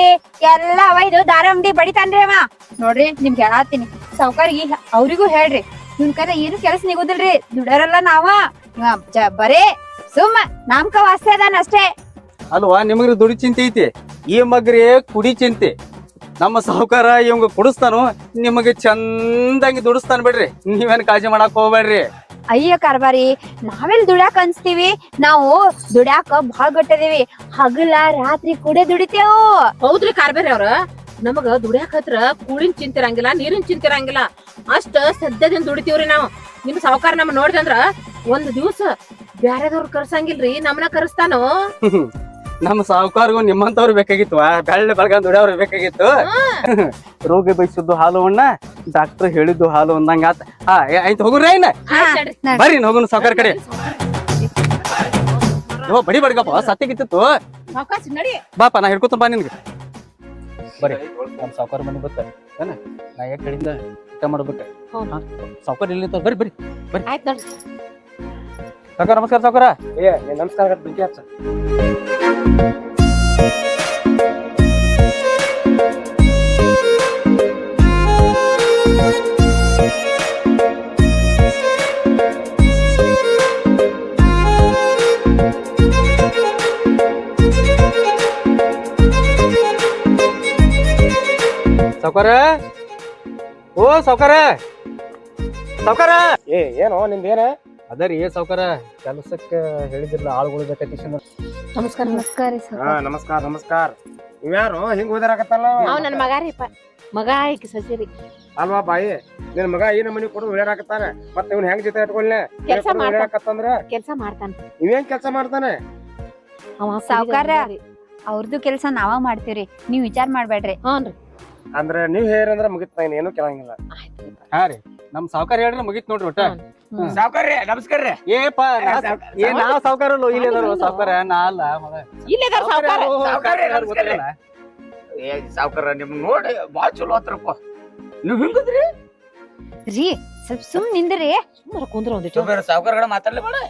ಎಲ್ಲಾ ಒಯ್ದು ದಾರಂಡಿ ಬಡಿತಾನ್ರಿ ಅವ. ನೋಡ್ರಿ ನಿಮ್ಗೆ ಹೇಳತ್ತೀನಿ, ಸಾವ್ಕಾರಿಗೆ ಅವ್ರಿಗೂ ಹೇಳ್ರಿ ಇವನ್ ಕೈಯಾಗ ಏನು ಕೆಲಸ ನಿಗೋದಿಲ್ರಿ. ದುಡ್ಯಾರಲ್ಲ ನಾವ ಬರೇ ಸುಮ್ಮ ನಾಮಕ ವಾಸ್ತೆ ಅದಾನ ಅಷ್ಟೇ. ಅಲ್ವಾ ನಿಮಗ್ರಿ ದುಡಿ ಚಿಂತೆ ಐತಿ, ಈ ಮಗ್ರಿ ಕುಡಿ ಚಿಂತೆ. ನಮ್ಮ ಸಾವ್ಕಾರ ಇವಂಗ ಕುಡಿಸ್ತಾನು, ನಿಮಗೆ ಚಂದಂಗಿ ದುಡಿಸ್ತಾನ ಬಿಡ್ರಿ. ನೀವೇನ್ ಕಾಳಜಿ ಮಾಡಕ್ ಹೋಗ್ಬೇಡ್ರಿ. ಅಯ್ಯ ಕಾರ್ಬಾರಿ ನಾವೆಲ್ ದುಡ್ಯಾಕ ಅನ್ಸ್ತೀವಿ? ನಾವು ದುಡ್ಯಾಕ ಬಹಳ ಗಟ್ಟದೇವಿ. ಹಗಲ ರಾತ್ರಿ ಕೂಡ ದುಡಿತೇವು. ಹೌದ್ರಿ ಕಾರ್ಬೇರಿ ಅವ್ರ. ನಮಗ ದುಡ್ಯಾಕ ಹತ್ರ ಕೂಳಿನ ಚಿಂತಿರಂಗಿಲ್ಲ, ನೀರಿನ ಚಿಂತಿರಂಗಿಲ್ಲ. ಅಷ್ಟ ಸದ್ಯದಿಂದ ದುಡಿತೀವ್ರಿ ನಾವು. ನಿಮ್ ಸಾವ್ಕಾರ ನಮ್ ನೋಡಿದಂದ್ರ ಒಂದ್ ದಿವ್ಸ ಬ್ಯಾರೆದವ್ರ ಕರ್ಸಂಗಿಲ್ರಿ, ನಮ್ಮನ್ನ ಕರೆಸ್ತಾನೋ. ನಮ್ಮ ಸಾವುಕಾರ್ಗು ನಿಮ್ಮಂತವ್ರು ಬೇಕಾಗಿತ್ತು, ಬೆಳ್ಳ ಬೆಳಗ ದುಡಿಯವ್ರು ಬೇಕಾಗಿತ್ತು. ರೋಗ ಬಯಸಿದ್ದು ಹಾಲು ಉಣ್ಣ, ಡಾಕ್ಟರ್ ಹೇಳಿದ್ದು ಹಾಲು ಅಂದಂಗ ಆತ. ಆಯ್ತು ಹೋಗ್ರಿ ಇನ್ನ ಬರ್ರಿ ಹೋಗುನ್ ಸಾವುಕಾರ ಕಡೆ. ಬಡಿ ಬಡ್ಗಪ್ಪ ಸತ್ಯಗಿತ್ತು. ಸಾವ್ಕಾಶ ನಡಿ. ಬಾಪ ನಾ ಹಿಡ್ಕೊತ ಬಾ ನಿನ್ಗೆ. ಬರ್ರಿ ನಮ್ ಸಾವುಕಾರ ಮನೆ ಬತ್ತ ನಾ ಯಾಕೆ ಕಡೆಯಿಂದ ಊಟ ಮಾಡ್ಬೇಕು. ಸಾವುಕಾರ ಇಲ್ಲಿ ಬರ್ರಿ ಬರ್ರಿ ಬರ್ರಿ. ಆಯ್ತು ನೋಡ್ರಿ ಸಾವುಕಾರ ನಮಸ್ಕಾರ. ಸಾವುಕಾರ ಏ ನಮಸ್ಕಾರ ಬೆಂಕಿ ಹಚ್ಚ. ಸಾವುಕಾರ, ಓ ಸಾವುಕಾರ, ಸಾವುಕಾರ. ಏನೋ ನಿಮ್ದೇನ? ಅದರಿ ಸಾವುಕಾರ ಕೆಲಸಕ್ಕೆ ಹೇಳಿದಿಲ್ಲ, ಆಳುಗಳು ಬೇಕೈತಿ. ನಮಸ್ಕಾರ. ನಮಸ್ಕಾರ ನಮಸ್ಕಾರ ನಮಸ್ಕಾರ. ಇವ್ಯಾರು ಹಿಂಗ್ ಓದಾರಕತ್ತಲ್ಲ? ಅವ್ ನನ್ ಮಗ ರೀಪ. ಮಗ ಈಕಿ ಸಸಿರಿ. ಅಲ್ವಾ ಬಾಯಿ, ನಿನ್ ಮಗ ಈ ನಮ್ಮನಿ ಕೊಡು ಓಡಾಡಕತ್ತಾನ. ಮತ್ತೆ ಇವ್ನ ಹೆಂಗ್ ಜೊತೆ ಇಟ್ಕೊಳ್ಳೆ ಓಡಾಡಕತ್ತಂದ್ರ ಕೆಲ್ಸ ಮಾಡ್ತಾನ. ಇವೇನ್ ಕೆಲ್ಸ ಮಾಡ್ತಾನೆ? ಸಾವ್ಕಾರ ಅವ್ರದ್ದು ಕೆಲ್ಸ ನಾವ ಮಾಡ್ತೀವ್ರಿ, ನೀವ್ ವಿಚಾರ ಮಾಡ್ಬೇಡ್ರಿ. ಹ್ಞೂನ್ರಿ. ಅಂದ್ರ ನೀವ್ ಹೇರಂದ್ರ ಮುಗಿತ, ಏನು ಕೇಳಂಗಿಲ್ಲ. ಹಾ ರೀ ನಮ್ ಸಾವುಕಾರ ಹೇಳ್ರಿ ಮುಗಿತ್ ನೋಡ್ರಿ ಒಟ್ಟ. ಸಾವ್ಕಾರ್ರಿ ನಮಸ್ಕಾರ ರೀ. ಏಪಾ ನಾವ್ ಸಾವುಕಾರ ಇಲ್ಲ ಸಾವುಕಾರ ನಾ ಅಲ್ಲ ಮಗ. ಇಲ್ಲೇದಾರ ಸಾವ್ಕಾರ. ಸಾವ್ಕಾರ್ರಿ ನಮಸ್ಕಾರ. ಏ ಸಾವ್ಕಾರ ನಿಮ್ ನೋಡಿ ಬಾಳ ಚಲೋ ಆತ್ರಪ್ಪ. ನೀವ್ ಹಿಂಗದ್ರಿ ರೀ ಸ್ವಲ್ಪ ಸುಮ್ ನಿಂದ್ರಿ. ಸುಮ್ಮನೆ ಕುಂದ್ರ ಒಂದಿಟ್ಟು. ಬೇರೆ ಸಾವ್ಕಾರಗಳ ಮಾತಾಡ್ಲಿ ಬೇಡ.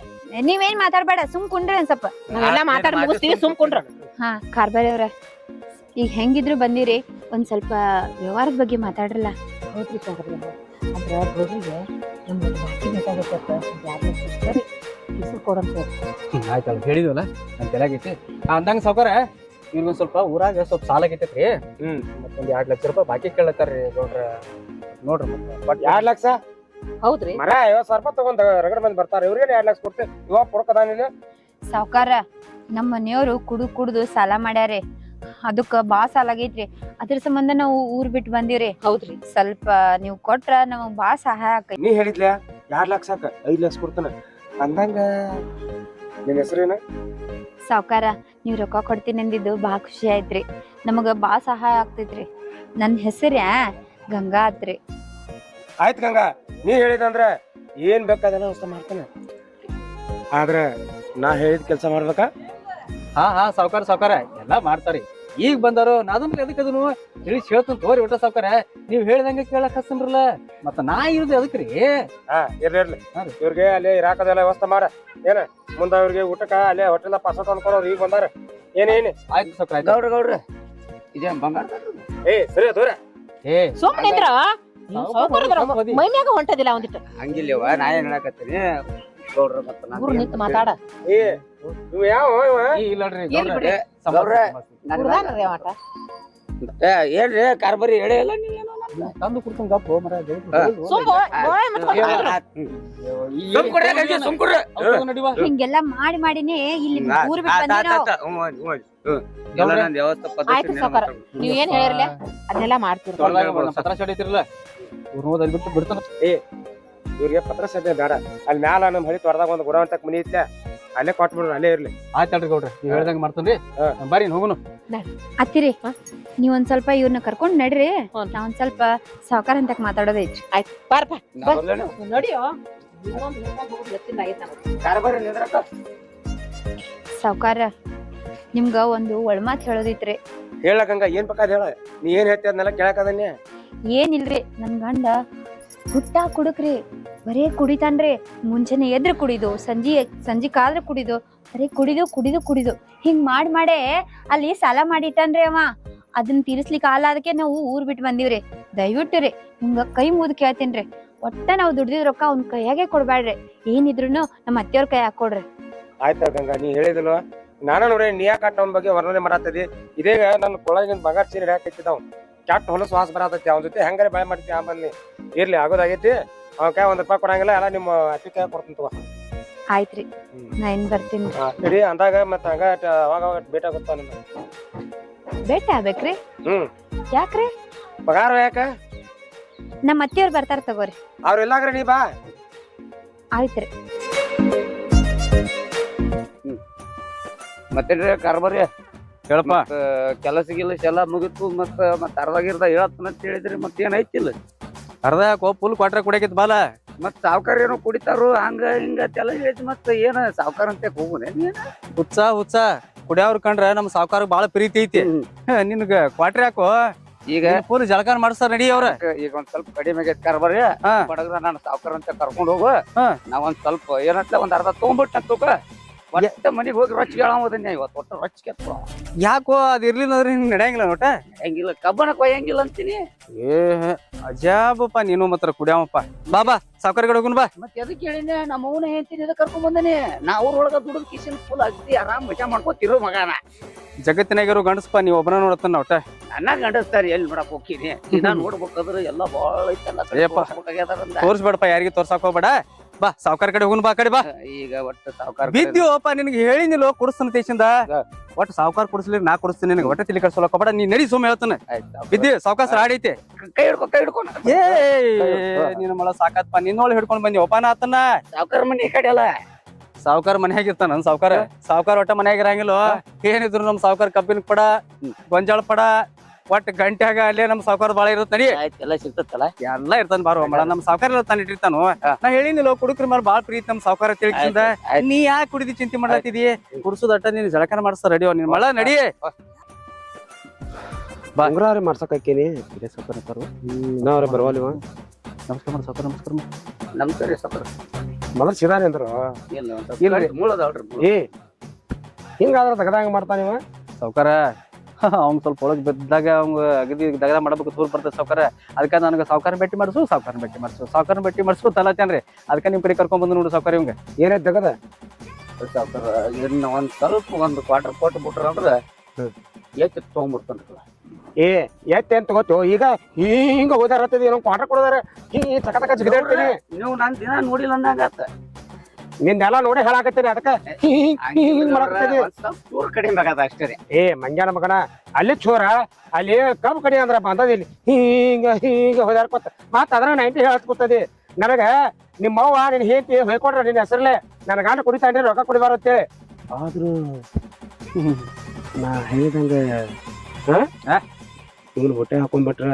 ನೀವೇನ್ ಮಾತಾಡ್ಬೇಡ, ಸುಮ್ ಕುಂಡ್ರಿ ಒಂದ್ ಸ್ವಲ್ಪ. ನಾವೆಲ್ಲ ಮಾತಾಡಿ ಮುಗಿಸ್ತೀವಿ, ಸುಮ್ ಕುಂಡ್ರ. ಹಾ ಕಾರ್ಬಾರಿ ಅವ್ರ, ಈಗ ಹೆಂಗಿದ್ರು ಬಂದಿರಿ, ಒಂದ್ ಸ್ವಲ್ಪ ವ್ಯವಹಾರದ ಬಗ್ಗೆ ಮಾತಾಡ್ರಲ್ಲ. ಹೌದ್ರಿ ಕಾರ್ಬಾರಿ ಅವ್ರ. ಅಂದ್ರ ಗೌರಿಗೆ ನಮ್ಗೆ ಬಾಕಿ ಬೇಕಾಗತ್ತ. ಯಾರನ್ನ ಸಿಗ್ತಾರೆ ಹೆಸರು ಕೊಡಂತ. ಆಯ್ತಲ್ಲ ಹೇಳಿದ್ವಲ್ಲ ನನ್ ತಲೆಗೈತಿ. ಅಂದಂಗ ಸಾವುಕಾರ ಇವ್ರಿಗೊಂದ್ ಸ್ವಲ್ಪ ಊರಾಗ ಸ್ವಲ್ಪ ಸಾಲ ಆಗೈತೈತ್ರಿ. ಮತ್ತೊಂದ್ 2 ಲಕ್ಷ ರೂಪಾಯಿ ಬಾಕಿ ಕೇಳತ್ತಾರ್ರಿ ಗೌಡ್ರ. ನೋಡ್ರಿ ಮತ್ತೆ 2 ಲಕ್ಷ ಹೌದ್ರಿ. ಮರ 50,000 ರೂಪಾಯಿ ತಗೊಂಡ್ ರಗಡ್ ಮಂದಿ ಬರ್ತಾರ. ಇವ್ರಿಗೆ 2 ಲಕ್ಷ ಕೊಡ್ತೇವೆ. ಇವಾಗ ಪುರಕದಾನಿಲ್ಲ ಸಾವ್ಕಾರ ನಮ್ಮ ಮನೆಯವರು ಕುಡ್ದು ಸಾಲ ಮಾಡ್ಯಾರಿ. ಅದಕ್ಕ ಬಾಳ ಸಾಲ ಆಗೈತ್ರಿ. ಅದ್ರ ಸಂಬಂಧ ನಾವು ಊರ್ ಬಿಟ್ಟು ಬಂದಿವ್ರಿ. ಹೌದ್ರಿ. ಸ್ವಲ್ಪ ನೀವ್ ಕೊಟ್ರ ನಮಗ್ ಬಾಳ ಸಹಾಯ ಆಕೈತಿ. ನೀ ಹೇಳಿದ್ಲ 2 ಲಕ್ಷ ಸಾಕ 5 ಲಕ್ಷ ಕೊಡ್ತಾನ ಅಂದಂಗ. ನಿನ್ ಹೆಸರೇನ? ಸಾವ್ಕಾರ ನೀವ್ ರೊಕ್ಕ ಕೊಡ್ತೀನಿ ಅಂದಿದ್ದು ಬಾಳ ಖುಷಿ ಆಯ್ತ್ರಿ. ನಮಗ ಬಾಳ ಸಹಾಯ ಆಗ್ತೈತ್ರಿ. ನನ್ ಹೆಸರ್ಯಾ ಗಂಗಾ ಆತ್ರಿ. ಆಯ್ತು ಗಂಗಾ, ನೀ ಹೇಳಿದಂದ್ರ ಏನ್ ಬೇಕಾದೆಲ್ಲ ವ್ಯವಸ್ಥೆ ಮಾಡ್ತಾನೆ. ಆದ್ರ ನಾ ಹೇಳಿದ ಕೆಲಸ ಮಾಡ್ಬೇಕಾ? ಹಾ ಸಾವುಕಾರ ಸಾವುಕಾರ ಎಲ್ಲಾ ಮಾಡ್ತಾರಿ. ಈಗ ಬಂದಾರು ಅದನ್ನ ಎದಕ್ಕದನು ತಿಳಿಸಿ ಹೇಳ್ತೀನಿ ತೋರಿ ಒಟ್ಟ ಸಾವ್ಕಾರ ನೀವ್ ಹೇಳ್ದಂಗೆ ಕೇಳಕ್ ಹಸ್ತನ್ರಲ್ಲ ಮತ್ತ ನಾ ಇರುದು ಅದಕ್ರಿ ಇರ್ಲಿ ಇವ್ರಿಗೆ ಅಲ್ಲಿ ಇರಾಕದೆಲ್ಲ ವ್ಯವಸ್ಥೆ ಮಾಡ ಏನ ಮುಂದ ಅವ್ರಿಗೆ ಊಟಕ್ಕ ಅಲ್ಲೇ ಹೋಟೆಲ್ ಪಾಸ ತಂದ್ಕೊಳೋರು ಈಗ ಬಂದಾರ ಏನೇನು ಆಯ್ತು ಸಾವ್ಕಾರ ಗೌಡ್ರ ಇದೇ ಬಂಗಾರ ಸರಿ ದೂರ ಸುಮ್ಮನಿದ್ರ ಮೈ ಮ್ಯಾಗ ಹೊಂಟದಿಲ್ಲ ಒಂದಿಟ್ಟು ಹಂಗಿಲ್ಲವ ನಾ ಏನ್ ಹೇಳಕತ್ತೀನಿ ಗೌಡ್ರ ಮತ್ತ ಊರ್ ನಿಂತ ಮಾತಾಡ ಇವ್ ಯಾವ ಏನ್ರಿ ಕಾರ್ಬಾರಿ ಹೇಳೇ ಇಲ್ಲ ನೀವೇನೋ ತಂದು ಕುಡ್ಕೊಂಡ್ ಗಪ್ಪ ಮರ ಹಿಂಗೆಲ್ಲ ಮಾಡಿನೇ ಇಲ್ಲಿ ಊರ್ ಬಿಟ್ಟು ಬಂದಿರೋ. ಆಯ್ತು ಸಾವ್ಕಾರ ನೀವ್ ಏನ್ ಹೇಳಿರ್ಲಿ ಅದನ್ನೆಲ್ಲ ಮಾಡ್ತೀರ ಪತ್ರ ಸಡಿತಿರಲ್ಲ ಅಲ್ಲಿ ಬಿಟ್ಟು ಬಿಡ್ತಾನ ಇವ್ರಿಗೆ ಪತ್ರ ಸದ್ಯ ಬೇಡ ಅಲ್ಲಿ ಮ್ಯಾಲ ನಮ್ ಹಳಿ ತೊಡ್ದಾಗ ಒಂದು ಗುಡವಂತಕ್ ಮನಿ ಐತ್ಲ ಅಲ್ಲೇ ಕೊಟ್ಬಿಡ್ರಿ ಅಲ್ಲೇ ಇರ್ಲಿ ಆಯ್ತಲ್ರಿ ಗೌಡ್ರಿ ನೀವ್ ಹೇಳ್ದಂಗ ಮಾಡ್ತೇನ್ರಿ ಬರ್ರಿ ಹೋಗುನು ಅತ್ತಿರಿ ನೀವ್ ಒಂದ್ ಸ್ವಲ್ಪ ಇವ್ರನ್ನ ಕರ್ಕೊಂಡ್ ನಡ್ರಿ ನಾ ಒಂದ್ ಸ್ವಲ್ಪ ಸಾವ್ಕಾರ ಅಂತಕ್ ಮಾತಾಡೋದೈತಿ. ಆಯ್ತು ಬಾರಪ್ಪ ನಡಿಯೋ ಕಾರ್ಬಾರಿ ನಿಂದ್ರಕ್ಕ ಸಾವ್ಕಾರ ನಿಮ್ಗ ಒಂದು ಒಳ್ಮಾತ್ ಹೇಳೋದಿತ್ರಿ. ಹೇಳಕಂಗ ಏನ್ ಬೇಕಾದ ಹೇಳ ನೀ ಏನ್ ಹೇಳ್ತಿ ಅದನ್ನೆಲ್ಲ ಕೇಳಕದನ್ನೇ ಏನಿಲ್ರಿ ನನ್ ಗಂಡ ಹುಟ್ಟ ಕುಡುಕ್ರಿ ಬರೇ ಕುಡಿತಾನ್ರಿ. ಮುಂಚೆನೆ ಎದ್ರ ಕುಡಿದು ಸಂಜಿಕಾದ್ರೆ ಕುಡಿದು ಬರೀ ಕುಡಿದು ಹಿಂಗ್ ಮಾಡೇ ಅಲ್ಲಿ ಸಾಲ ಮಾಡಿಟ್ಟಾನ್ರಿ ಅವ. ಅದನ್ನ ತೀರಿಸ್ಲಿಕ್ಕೆ ಅದಕ್ಕೆ ನಾವು ಊರ್ ಬಿಟ್ಟು ಬಂದಿವ್ರಿ. ದಯವಿಟ್ಟು ರೀ ನಿಮ್ಗ ಕೈ ಮುಗಿದು ಕೇಳ್ತೀನ್ರಿ ಒಟ್ಟ ನಾವು ದುಡ್ದಿದ್ ರೊಕ್ಕ ಅವ್ನ ಕೈಯಾಗೆ ಕೊಡ್ಬ್ಯಾಡ್ರಿ. ಏನಿದ್ರು ನಮ್ಮ ಅತ್ತೆಯವ್ರ ಕೈ ಹಾಕೊಡ್ರಿ. ಆಯ್ತ ಗಂಗಾ ನೀ ಹೇಳಿದಲ್ವ ನಾನ ನೋಡ್ರಿ ನೀ ಯಾಕೆ ಅವನ ಬಗ್ಗೆ ವರ್ಣನೆ ಮಾಡತ್ತದಿ. ಇದೇಗ ನನ್ನ ಕೊಳಗಿನ ಬಂಗಾರ ಚೀರಿ ಹಾಕಿತ್ತಿದ್ದಾವ್ ಕ್ಯಾಟ್ ಹೊಲಸು ವಾಸ ಬರತೈತಿ. ಅವ್ನ ಜೊತೆ ಹೆಂಗಾರೆ ಬಾಯ್ ಮಾಡ್ತಿ ಆಮೇಲೆ ಇರ್ಲಿ ಆಗೋದಾಗೈತಿ. ಅವ ಕೈ ₹1 ಕೊಡಂಗಿಲ್ಲ ಎಲ್ಲ ನಿಮ್ಮ ಅತ್ತಿ ಕೈ ಕೊಡ್ತೀನಿ ತಗೋ. ಆಯ್ತ್ರಿ ನಾ ಏನ್ ಬರ್ತೀನಿ ಇಡೀ ಅಂದಾಗ ಮತ್ತ ಹಂಗ ಅವಾಗ ಭೇಟಿ ಆಗುತ್ತ ನಿಮ್ಮ ಭೇಟಿ ಆಗ್ಬೇಕ್ರಿ. ಯಾಕ್ರಿ ಪಗಾರ ಯಾಕ ನಮ್ಮ ಅತ್ತೆಯವ್ರು ಬರ್ತಾರ ತಗೋರಿ. ಅವ್ರ ಇಲ್ಲಾಗ್ರಿ ನೀ ಬಾ. ಆಯ್ತ್ರಿ ಮತ್ತೇನ್ರಿ ಕಾರ್ಬಾರಿ ಹೇಳಪ್ಪ ಕೆಲಸ ಗಿಲಸ ಎಲ್ಲಾ ಮುಗಿತು ಮತ್ತ ಅರ್ಧಾಗಿರ್ದ ಹೇಳತ್ತಂತ ಹೇಳಿದ್ರಿ ಮತ್ತೇನ್ ಐತಿಲ್ಲ ಅರ್ಧ ಯಾಕೋ ಫುಲ್ ಕ್ವಾಟ್ರ ಕುಡಿಯಕಿತ್ ಬಾಲ ಮತ್ ಸಾವ್ಕಾರ ಏನೋ ಕುಡಿತಾರು ಹಂಗ ಹಿಂಗ ತೆಲ ಹೇಳಿದ್ ಮತ್ತ ಏನ ಸಾವ್ಕಾರ ಅಂತ ಹೋಗುನೆ ಹುಚ್ಚ ಕುಡಿಯವ್ರ ಕಂಡ್ರ ನಮ್ ಸಾವ್ಕಾರ ಬಾಳ ಪ್ರೀತಿ ಐತಿ. ನಿನ್ಗ ಕ್ವಾಟ್ರ ಯಾಕೋ ಈಗ ಫುಲ್ ಜಳಕಾನ ಮಾಡ್ಸಾರ ನಡಿ ಅವ್ರ. ಈಗ ಒಂದ್ ಸ್ವಲ್ಪ ಕಡಿಮೆ ಆಗೈತಿ ಕಾರ್ಬಾರಿ ಬಡಗ್ರ ನಾನು ಸಾವ್ಕಾರ ಅಂತ ಕರ್ಕೊಂಡ್ ಹೋಗು. ನಾವ್ ಒಂದ್ ಸ್ವಲ್ಪ ಏನಂತ ಒಂದ್ ಅರ್ಧ ತಗೊಂಡ್ಬಿಟ್ಟ ತೂಕ ಒಟ್ಟ ಮನಿಗ್ ಹೋಗಿ ರೊಚ್ಚ ಹೇಳೋದನ್ನ ಇವತ್ತು ಒಟ್ಟ ರೊಚ್ಚ ಯಾಕೋ ಅದ್ ಇರ್ಲಿಲ್ಲ ಅಂದ್ರೆ ಹಿಂಗ್ ನಡೆಯಂಗಿಲ್ಲ ನೋಟ ಹೆಂಗಿಲ್ಲ ಕಬ್ಬನ ಕೊಯ್ಯಂಗಿಲ್ಲ ಅಂತೀನಿ. ಅಜಾಬಪ್ಪ ನೀನು ಮಾತ್ರ ಕುಡಿಯಾವಪ್ಪ. ಬಾ ಸಾವ್ಕಾರ ಕಡೆ ಹೋಗುನ್ ಬಾ. ಮತ್ತೆ ಎದಕ್ ಹೇಳಿನ ನಮ್ಮ ಅವನ ಹೇಳ್ತೀನಿ ಎದಕ್ ಕರ್ಕೊಂಡ್ ಬಂದನಿ. ನಾ ಅವ್ರೊಳಗ ದುಡ್ದು ಕಿಶನ್ ಫುಲ್ ಅಗದಿ ಆರಾಮ್ ಮಜಾ ಮಾಡ್ಕೋತಿರೋ ಮಗನ. ಜಗತ್ತಿನಾಗಿರೋ ಗಂಡಸ್ಪ ನೀವ್ ಒಬ್ಬನ ನೋಡತ್ತ ಒಟ್ಟ ನನ್ನ ಗಂಡಸ್ತಾರ ಎಲ್ಲಿ ನೋಡಕ್ ಹೋಗ್ತೀನಿ. ನಾ ನೋಡ್ಬೇಕಾದ್ರೆ ಎಲ್ಲಾ ಬಾಳ ಐತಲ್ಲ ತೋರ್ಸ್ಬೇಡಪ್ಪ ಯಾರಿಗೆ ತೋರ್ಸಾಕ್ ಹೋಗ್ಬೇಡ. ಬಾ ಸಾವ್ಕಾರ ಕಡೆ ಹೋಗುನ್ ಬಾ ಕಡೆ ಬಾ. ಈಗ ಒಟ್ಟು ಸಾವ್ಕಾರ ಬಿದ್ದೀವಪ್ಪ ನಿನ್ಗೆ ಹೇಳಿನಿಲ್ಲ ಕುಡಿಸ್ತಾನ ತೇಶಿಂದ ಒಟ್ಟು ಸಾವ್ಕಾರ ಕುಡಿಸ್ಲಿ ನಾ ಕುಡಿಸ್ತೀನಿ ನಿನಗೆ ಒಟ್ಟ ತಿಳಿ ಕಳ್ಸೋಲಕ್ ಹೋಗ್ಬೇಡ. ನೀ ನಡಿ ಸುಮ್ ಹೇಳ್ತಾನೆ ಬಿದ್ದಿ ಸಾವ್ಕಾಸ ಆಡೈತೆ ಕೈ ಹಿಡ್ಕೊ ಏ ನಿನ್ನ ಮಳ ಸಾಕತ್ಪ ನಿನ್ನೊಳಗೆ ಹಿಡ್ಕೊಂಡ್ ಬಂದಿ ಒಪಾನ ಆತನ. ಸಾವ್ಕಾರ ಮನಿ ಈ ಕಡೆ ಅಲ್ಲ ಸಾವ್ಕಾರ ಮನ್ಯಾಗ ಇರ್ತಾನ ನನ್ ಸಾವ್ಕಾರ ಒಟ್ಟ ಮನ್ಯಾಗ ಇರಂಗಿಲ್ಲ. ಏನಿದ್ರು ನಮ್ ಸಾವ್ಕಾರ ಕಬ್ಬಿನ ಪಡ ಗೊಂಜಾಳ ಪಡ ಒಟ್ಟು ಗಂಟೆಗ ಅಲ್ಲೇ ನಮ್ ಸಾವ್ಕಾರ ಬಾಳ ಇರತ್ತ ನಡಿ ಎಲ್ಲ ಸಿಗ್ತತ್ತಲ್ಲ ಎಲ್ಲಾ ಇರ್ತಾನ ಬಾರೋ ಮಳ ನಮ್ ಸಾವ್ಕಾರ ತಾನ ಇಟ್ಟಿರ್ತಾನು. ನಾ ಹೇಳಿನಿಲ್ಲ ಕುಡುಕ್ರ ಮೇಲೆ ಬಾಳ ಪ್ರೀತಿ ನಮ್ ಸಾವ್ಕಾರ ತಿಳಿಸಿಂದ. ನೀ ಯಾಕೆ ಕುಡಿದಿ ಚಿಂತೆ ಮಾಡ್ಲತ್ತಿದಿ ಕುಡ್ಸುದಟ್ಟ ನೀನ್ ಜಳಕನ ಮಾಡಿಸ್ತಾರ ನಡಿಯೋ ನಿನ್ ಮಳ ನಡಿ. ಬಂಗಾರ ಮಾಡ್ಸಕ್ ಹಾಕೇನಿ ನಾವ್ರ ಬರ್ವಲ್ವ. ನಮಸ್ಕಾರ ಮಾಡಿ ಸಾವ್ಕಾರ ನಮಸ್ಕಾರ ನಮಸ್ಕಾರ ಸಾವ್ಕಾರ ಮೊದಲು ಸಿದಾನೆ ಅಂದ್ರು ಏ ಹಿಂಗಾದ್ರ ತಗದಂಗ ಮಾಡ್ತಾನಿವ ಸಾವ್ಕಾರ. ಅವ್ನ್ ಸ್ವಲ್ಪ ಒಳಗ್ ಬಿದ್ದಾಗ ಅವಂಗ ಅಗದಿ ದಗದ ಮಾಡಬೇಕು ತೂರ್ ಬರ್ತದೆ ಸಾವ್ಕಾರ. ಅದಕ್ಕ ನನಗ ಸಾವ್ಕಾರ ಭೇಟಿ ಮಾಡಿಸು ಸಾವ್ಕಾರ ಭೇಟಿ ಮಾಡಿಸು ತಲತ್ತೇನ್ರಿ. ಅದಕ್ಕ ನಿಮ್ ಕಡೆ ಕರ್ಕೊಂಡ್ ಬಂದು ನೋಡು ಸಾವ್ಕಾರ ಇವಂಗ ಏನಾಯ್ತು ತಗದ ಸಾವ್ಕಾರ ಇನ್ನ ಒಂದ್ ಸ್ವಲ್ಪ ಒಂದು ಕ್ವಾರ್ಟರ್ ಕೊಟ್ಟು ಬಿಟ್ರ ಅಂದ್ರ ಎತ್ತಿ ತಗೊಂಡ್ಬಿಡ್ತಾನ. ಏ ಏನ್ ತಗೋತು ಈಗ ಹಿಂಗ ಹೋದಾರತ್ತದ ಏನೋ ಕ್ವಾರ್ಟರ್ ಕೊಡದಾರ ಹಿಂಗ ತಕ ಜಿಗದಾಡ್ತೀನಿ. ನೀವು ನನ್ ದಿನ ನೋಡಿಲ್ಲ ಅಂದಂಗಾತ. ನಿಂದೆಲ್ಲ ನೋಡಿ ಹೇಳಾಕತ್ತೀನಿ ಅದಕ್ಕ ಹಿಂಗ್ ಮಾಡಾಕತ್ತೀನಿ. ಚೂರ್ ಕಡಿಮೆ ಆಗದ ಅಷ್ಟೇ. ಏ ಮಂಗ್ಯಾನ ಮಗನ ಅಲ್ಲಿ ಚೋರ ಅಲ್ಲಿ ಕಬ್ಬು ಕಡಿ ಅಂದ್ರ ಬಂದದಿಲ್ಲಿ ಹಿಂಗ ಹೋದಾರ್ಕೊತ ಮತ್ತ ಅದ್ರ 90 ಹೇಳ್ಕೊತದಿ. ನನಗ ನಿಮ್ಮವ್ವ ನಿನ್ ಹೇಂತಿ ಹೊಯ್ಕೊಂಡ್ರ ನಿನ್ ಹೆಸರಲ್ಲೇ ನನ್ನ ಗಂಡ ಕುಡಿತಾಂಡ್ರಿ ರೊಕ್ಕ ಕುಡಿಬಾರತ್ತೇಳಿ. ಆದ್ರೂ ನಾ ಹೇಳಿದಂಗ ಇವನು ಬುಟ್ಟೆ ಹಾಕೊಂಡ್ಬಿಟ್ರ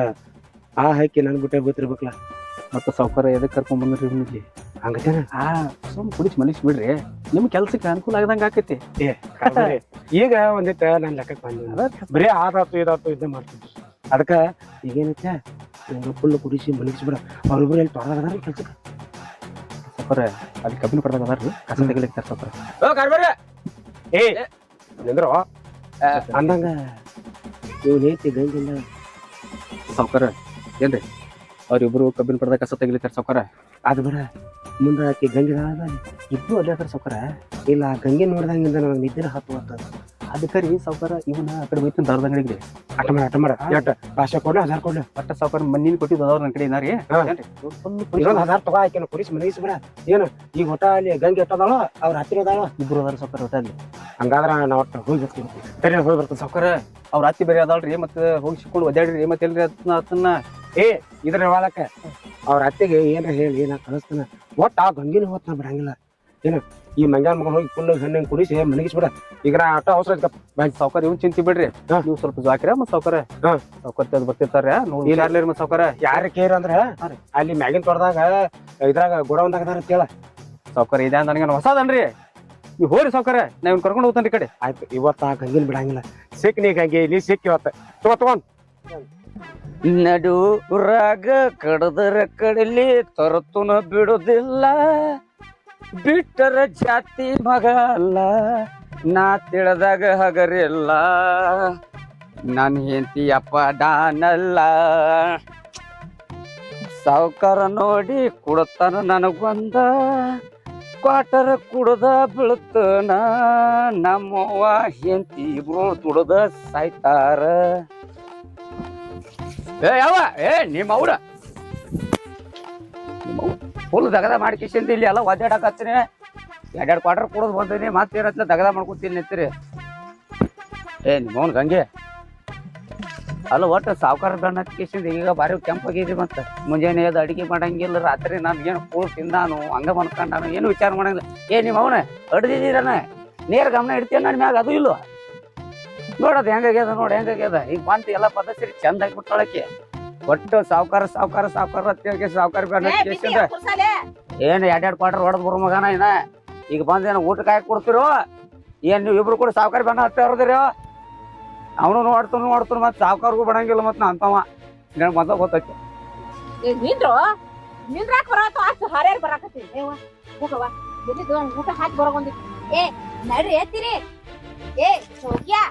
ಆ ಹಾಕಿ ನನ್ ಬುಟ್ಟೆ ಗೊತ್ತಿರ್ಬೇಕಲ್ಲ. ಮತ್ತ ಸಾವ್ಕಾರ ಎದಕ್ ಕರ್ಕೊಂಡ್ ಬಂದ್ರಿ ನಿಮ್ಗೆ ಹಂಗತೇನ ಸುಮ್ ಕುಡಿಸಿ ಮಲಿಸ್ ಬಿಡ್ರಿ ನಿಮ್ ಕೆಲ್ಸಕ್ಕೆ ಅನುಕೂಲ ಆಗದಂಗ ಆಕೈತಿ. ಈಗ ಒಂದಿತ್ತ ನನ್ ಲೆಕ್ಕಕ್ಕೆ ಬಂದ ಬರೀ ಆದಾತು ಇದಾತು ಇದ್ದ ಮಾಡ್ತಿದ್ವಿ. ಅದಕ್ಕ ಈಗೇನೈತೆ ಫುಲ್ ಕುಡಿಸಿ ಮಲಗಿಸ್ಬಿಡ ಅವ್ರಿಬ್ರು ಎಲ್ಲಿ ತೊಡದಾಗದಾರ ಕೆಲ್ಸಕ್ಕೆ ಸಾವ್ಕಾರ ಅಲ್ಲಿ ಕಬ್ಬಿನ ಪಡೆದಾಗ ಅದಾರ್ರಿ ಕಸ ತೆಗಿಲಿಕ್ತಾರ ಸಾವ್ಕಾರ ಏ ನಿಂದ್ರು ಅಂದಂಗ ನೀವು ನೇತಿ ಗಂಗಿಲ್ಲ ಸಾವ್ಕಾರ ಏನ್ರಿ ಅವ್ರಿಬ್ರು ಕಬ್ಬಿನ ಪಡೆದಾಗ ಕಸ ತೆಗಿಲಿಕ್ತಾರ ಸಾವ್ಕಾರ ಅದು ಬಿಡ ಮುಂದೆ ಆಕಿ ಗಂಗಿದ ಇಬ್ರು ಅಲ್ಲೇ ಅದಾರ ಸಾವ್ಕಾರ ಇಲ್ಲ ಗಂಗೆ ನೋಡ್ದಂಗಿಂದ ನನಗೆ ನಿದ್ದೆ ಹತ್ತು ಬರ್ತದ ಅದಕ್ಕೆ ರೀ ಸಾವ್ಕಾರ ಇವನ್ನ ಆ ಕಡೆ ಹೋಯ್ತು ದಾರದ ಅಂಗಡಿಗೆ ಅಟ ಮಾಡ ಎಟ್ ಭಾಷೆ ಕೊಡ್ಲಿ 1000 ಕೊಡ್ಲಿ ಒಟ್ಟ ಸಾವ್ಕಾರ ಮಣ್ಣಿನ ಕೊಟ್ಟಿದ್ದು ಅದಾವ್ರ ನನ್ನ ಕಡೆ ಏನಾರಿ ಇನ್ನೊಂದು 1000 ತಗೋ ಆಕಿನ ಕುಡಿಸಿ ಮಲಗಿಸ್ಬಿಡ ಏನು ಈಗ ಒಟ್ಟ ಅಲ್ಲಿ ಗಂಗೆ ಎಟ್ಟದಾಳ ಅವ್ರ ಹತ್ತಿರ ಅದಾಳ ಇಬ್ರು ಅದಾರ ಸಾವ್ಕಾರ ಒಟ್ಟ ಅಲ್ಲಿ ಹಂಗಾದ್ರ ನಾ ಒಟ್ಟು ಹೋಗಿ ಬರ್ತೀನಿ ಸರಿ ಹೋಗಿ ಬರ್ತೀನಿ ಸಾವ್ಕಾರ ಅವ್ರ ಅತ್ತಿ ಬೇರೆ ಅದಾಳ್ರಿ ಮತ್ತೆ ಹೋಗಿ ಸಿಕ್ಕೊಂಡು ಒದ್ದಾಡ್ರಿ ಮತ್ತೆ ಎಲ್ರಿ ಅದನ್ನ ಏ ಇದ್ರ ವಾಲಕ್ಕ ಅವ್ರ ಅತ್ತೆಗೆ ಏನ್ರ ಹೇಳಿ ನಾ ಕಳಿಸ್ತಾನ ಒಟ್ಟ ಆ ಗಂಗಿನ ಹೊತ್ತು ನಾ ಬಿಡಂಗಿಲ್ಲ ಏನು ಈ ಮಂಗ್ಯಾನ ಮಗನ ಹೋಗಿ ಫುಲ್ ಹೆಣ್ಣಂಗೆ ಕುಡಿಸಿ ಮಲಗಿಸ್ಬಿಡ ಈಗ ನಾ ಅಟ್ಟ ಅವಸರ ಸಾವ್ಕಾರ ಇವ್ನು ಚಿಂತಿ ಬಿಡ್ರಿ ನೀವು ಸ್ವಲ್ಪ ಜಾಕಿರ ಮತ್ ಸಾವ್ಕಾರ ಸಾವ್ಕರ್ ಬರ್ತಿರ್ತಾರ ನೋಡಿ ಯಾರ್ಲೇರಿ ಮತ್ ಸಾವ್ಕಾರ ಯಾರ ಕೇರ್ ಅಂದ್ರ ಅಲ್ಲಿ ಮ್ಯಾಗಿನ ತೋಟದಾಗ ಇದ್ರಾಗ ಗೋಡೌನ್ದಾಗ ಅದಾರ ಅಂತೇಳ ಸಾವ್ಕಾರ ಇದೆ ನನಗೆ ಹೊಸದನ್ರಿ ನೀವು ಹೋರಿ ಸಾವ್ಕಾರ ನಾ ಇವ್ನ ಕರ್ಕೊಂಡು ಹೋಗ್ತಾನ್ರಿ ಕಡೆ ಆಯ್ತು ಇವತ್ತ ಆ ಗಂಗಿನ ಬಿಡಂಗಿಲ್ಲ ಸಿಕ್ ನೀ ಗಂಗೆ ನೀ ಸಿಕ್ ಇವತ್ತ ತಗೊಂಡ್ ನಡು ರಾಗ ಕಡದರ ಕಡಲಿ ತರತುನ ಬಿಡುದಿಲ್ಲ ಬಿಟ್ಟರ ಜಾತಿ ಮಗ ಅಲ್ಲ ನಾ ತಿಳಿದಾಗ ಹಗರಿಲ್ಲ ನನ್ ಹೆಂಡತಿ ಅಪ್ಪ ಡಾನಲ್ಲ ಸಾವ್ಕಾರ ನೋಡಿ ಕುಡತಾನ ನನಗೊಂದ ಕ್ವಾಟರ್ ಕುಡ್ದ ಬೀಳ್ತನ ನಮ್ಮವ್ವ ಹೆಂಡತಿ ಇಬ್ರು ದುಡ್ದ ಸಾಯ್ತಾರ ನಿಮ್ಮ ಅವ್ರ ಫುಲ್ ದಗದ ಮಾಡ್ಕಿಸಿಂದ ಇಲ್ಲಿ ಎಲ್ಲ ಒದ್ದಾಡಕತ್ತೀನಿ 2 ಕ್ವಾರ್ಟರ್ ಕುಡದ್ ಬಂದೀನಿ ಮತ್ತೇನತ್ಲ ದಗದ ಮಾಡ್ಕೊತೀನಿ ನಿಂತೀರಿ ನಿಮ್ಮವ್ನ ಗಂಗೆ ಅಲ್ಲ ಒಟ್ಟು ಸಾವ್ಕಾರ ಬೆಣ್ಣ ಹಚ್ಕಿಸಿಂದ ಈಗ ಬಾರಿ ಕೆಂಪಾಗಿದ್ರಿ ಮತ್ತೆ ಮುಂಜಾನೆ ಅದು ಅಡಿಗೆ ಮಾಡಂಗಿಲ್ಲ ರಾತ್ರಿ ನಾನು ಏನು ಕೂಳ್ ತಿಂದಾನು ಹಂಗ ಮನ್ಕೊಂಡಾನು ಏನು ವಿಚಾರ ಮಾಡಂಗಿಲ್ಲ ನಿಮ್ಮ ಅವನ ಅಡ್ದಿದ್ದೀರನ ನೇರ ಗಮನ ಇಡ್ತೀಯ ನನ್ನ ಮ್ಯಾಗ ಅದು ಇಲ್ವ ನೋಡೋದು ಹೆಂಗಾಗ್ಯದ ಹೆಂಗಾಗ್ಯದ ಈಗ ಬಂತು ಎಲ್ಲ ಪದ್ಧತಿ ಚಂದ ಆಗಿಬಿಟ್ಟಾಳಕ್ಕೆ ಒಟ್ಟು ಸಾವ್ಕಾರ ಅಂತೇಳಿ ಸಾವ್ಕಾರ ಬೆಣ್ಣ ಹಚ್ಕಿಸಿಂದ ಏನು 2 ಕ್ವಾರ್ಟರ್ ಹೊಡೆದ್ ಬರೋ ಮಗನ ಏನ ಈಗ ಬಂದೇನು ಊಟಕ್ಕೆ ಹಾಕಿ ಕೊಡ್ತಿರೋ ಏನ್ ನೀವು ಇಬ್ರು ಕೂಡ ಸಾವ್ಕಾರ ಬೆಣ್ಣ ಹಚ್ಚ ಇರೋದಿರೋ ಅವನು ನೋಡ್ತಾನು ಮತ್ತೆ ಸಾವ್ಕಾರ್ಗೂ ಬರಂಗಿಲ್ಲ ಮತ್ತೆ ನಾ ಅಂತವ ಮೊದಲು ಗೊತ್ತೈತಿ ನಿಂದ್ರಾಕ್ ಬರತ್ತ ಅಷ್ಟು ಹಾರ್ಯಾರ ಬರಾಕತ್ತಿ ಊಟ ಹಾಕಿ ಬರೋಕೊಂದಿ ಏ ನಡ್ರಿ ಎತ್ತಿರಿ ಏ ಹೋಗ್ಯಾ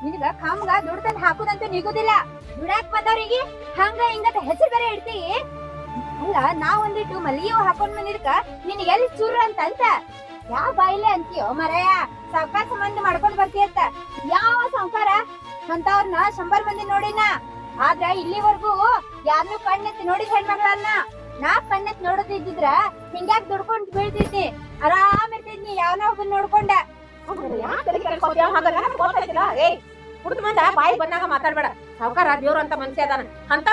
ನಿನಗ ಕಮ್ಗ ದುಡ್ತಂದ್ ಹಾಕುದಂತೂ ನಿಗುದಿಲ್ಲ ದುಡಾಕ್ ಬಂದವ್ರಿಗೆ ಹಂಗ ಹಿಂಗತ ಹೆಸರು ಬೇರೆ ಇಡ್ತೀವಿ ಅಲ್ಲ ನಾವ್ ಒಂದಿಟ್ಟು ಮಲ್ಲಿಗೆ ಹಾಕೊಂಡ್ ಬಂದಿದ್ಕ ನಿನಗೆ ಎಲ್ಲಿ ಚೂರ ಅಂತ ಯಾವ ಬಾಯಿಲೆ ಅಂತೀಯೋ ಮರಯ ಸಾವ್ಕಾರ ಸಂಬಂಧ ಮಾಡ್ಕೊಂಡ್ ಬರ್ತೀಯಂತ ಯಾವ ಸಾವ್ಕಾರ ಅಂತವ್ರನ್ನ 100 ಮಂದಿ ನೋಡಿನ ಆದ್ರ ಇಲ್ಲಿವರೆಗೂ ಯಾರನ್ನೂ ಕಣ್ಣೆತ್ತಿ ನೋಡಿದ ಹೆಣ್ಮಗಳನ್ನ ನಾ ಕಣ್ಣೆತ್ತಿ ನೋಡದಿದ್ರ ಹಿಂಗ್ಯಾಕ್ ದುಡ್ಕೊಂಡ್ ಬೀಳ್ತಿದ್ನಿ ಆರಾಮ್ ಇರ್ತಿದ್ನಿ ಯಾವನ ಒಬ್ಬನ್ ನೋಡ್ಕೊಂಡ ಕುಡ್ದು ಮಂದ ಬಾಯಿ ಬಂದಾಗ ಮಾತಾಡ್ಬೇಡ ಸಾವ್ಕಾರ ದೇವ್ರು ಅಂತ ಮನುಷ್ಯ ಅದಾನ ಅಂತ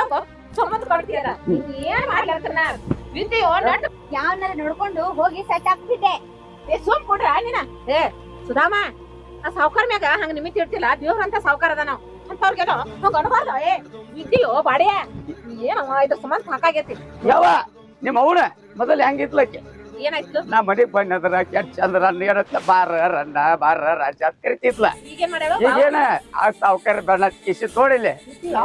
ಸಂಬಂಧ ಕೊಡ್ತೀಯಲ್ಲ ಏನ್ ಮಾಡ್ಲತ್ತನ ವಿದ್ಯೆಯೋ ನಟ್ ಯಾವನಾರ ನೋಡ್ಕೊಂಡು ಹೋಗಿ ಸೆಟ್ ಆಗ್ತಿದ್ದೆ ಸುಮ್ ಕೊಡ್ರ ನೀನ ಸುಧಾಮ ಆ ಸಾವ್ಕಾರ ಮ್ಯಾಗ ಹಂಗ ನಿಮಿತ್ ಇರ್ತಿಲ್ಲ ದೇವ್ರ ಅಂತ ಸಾವ್ಕಾರ ಅದ ನಾವು ಅಂತವ್ರಿಗೆಲ್ಲ ಹಂಗ ಅನ್ಬಾರ್ದ ವಿದ್ಯೆಯೋ ಬಾಡ್ಯ ಏನವ ಇದ್ರ ಸಂಬಂಧ ಸಾಕಾಗೈತಿ ಯಾವ ನಿಮ್ಮ ಅವನ ಮೊದಲು ಹೆಂಗಿತ್ಲಕ್ಕೆ ಏನಾಯ್ತು ನಾ ಮನಿ ಬಣ್ಣದ್ರ ಕೆಟ್ಟ ಚಂದ್ರ ನೀರತ್ತ ಬಾರ ರನ್ನ ಬಾರ ರಾಜ ಅಂತ ಕರಿತಿದ್ಲ ಈಗೇನ್ ಮಾಡ್ಯಾವ ಈಗೇನ ಆ ಸಾವ್ಕಾರ ಬಣ್ಣ ಕಿಸಿ ನೋಡಿಲ್ಲ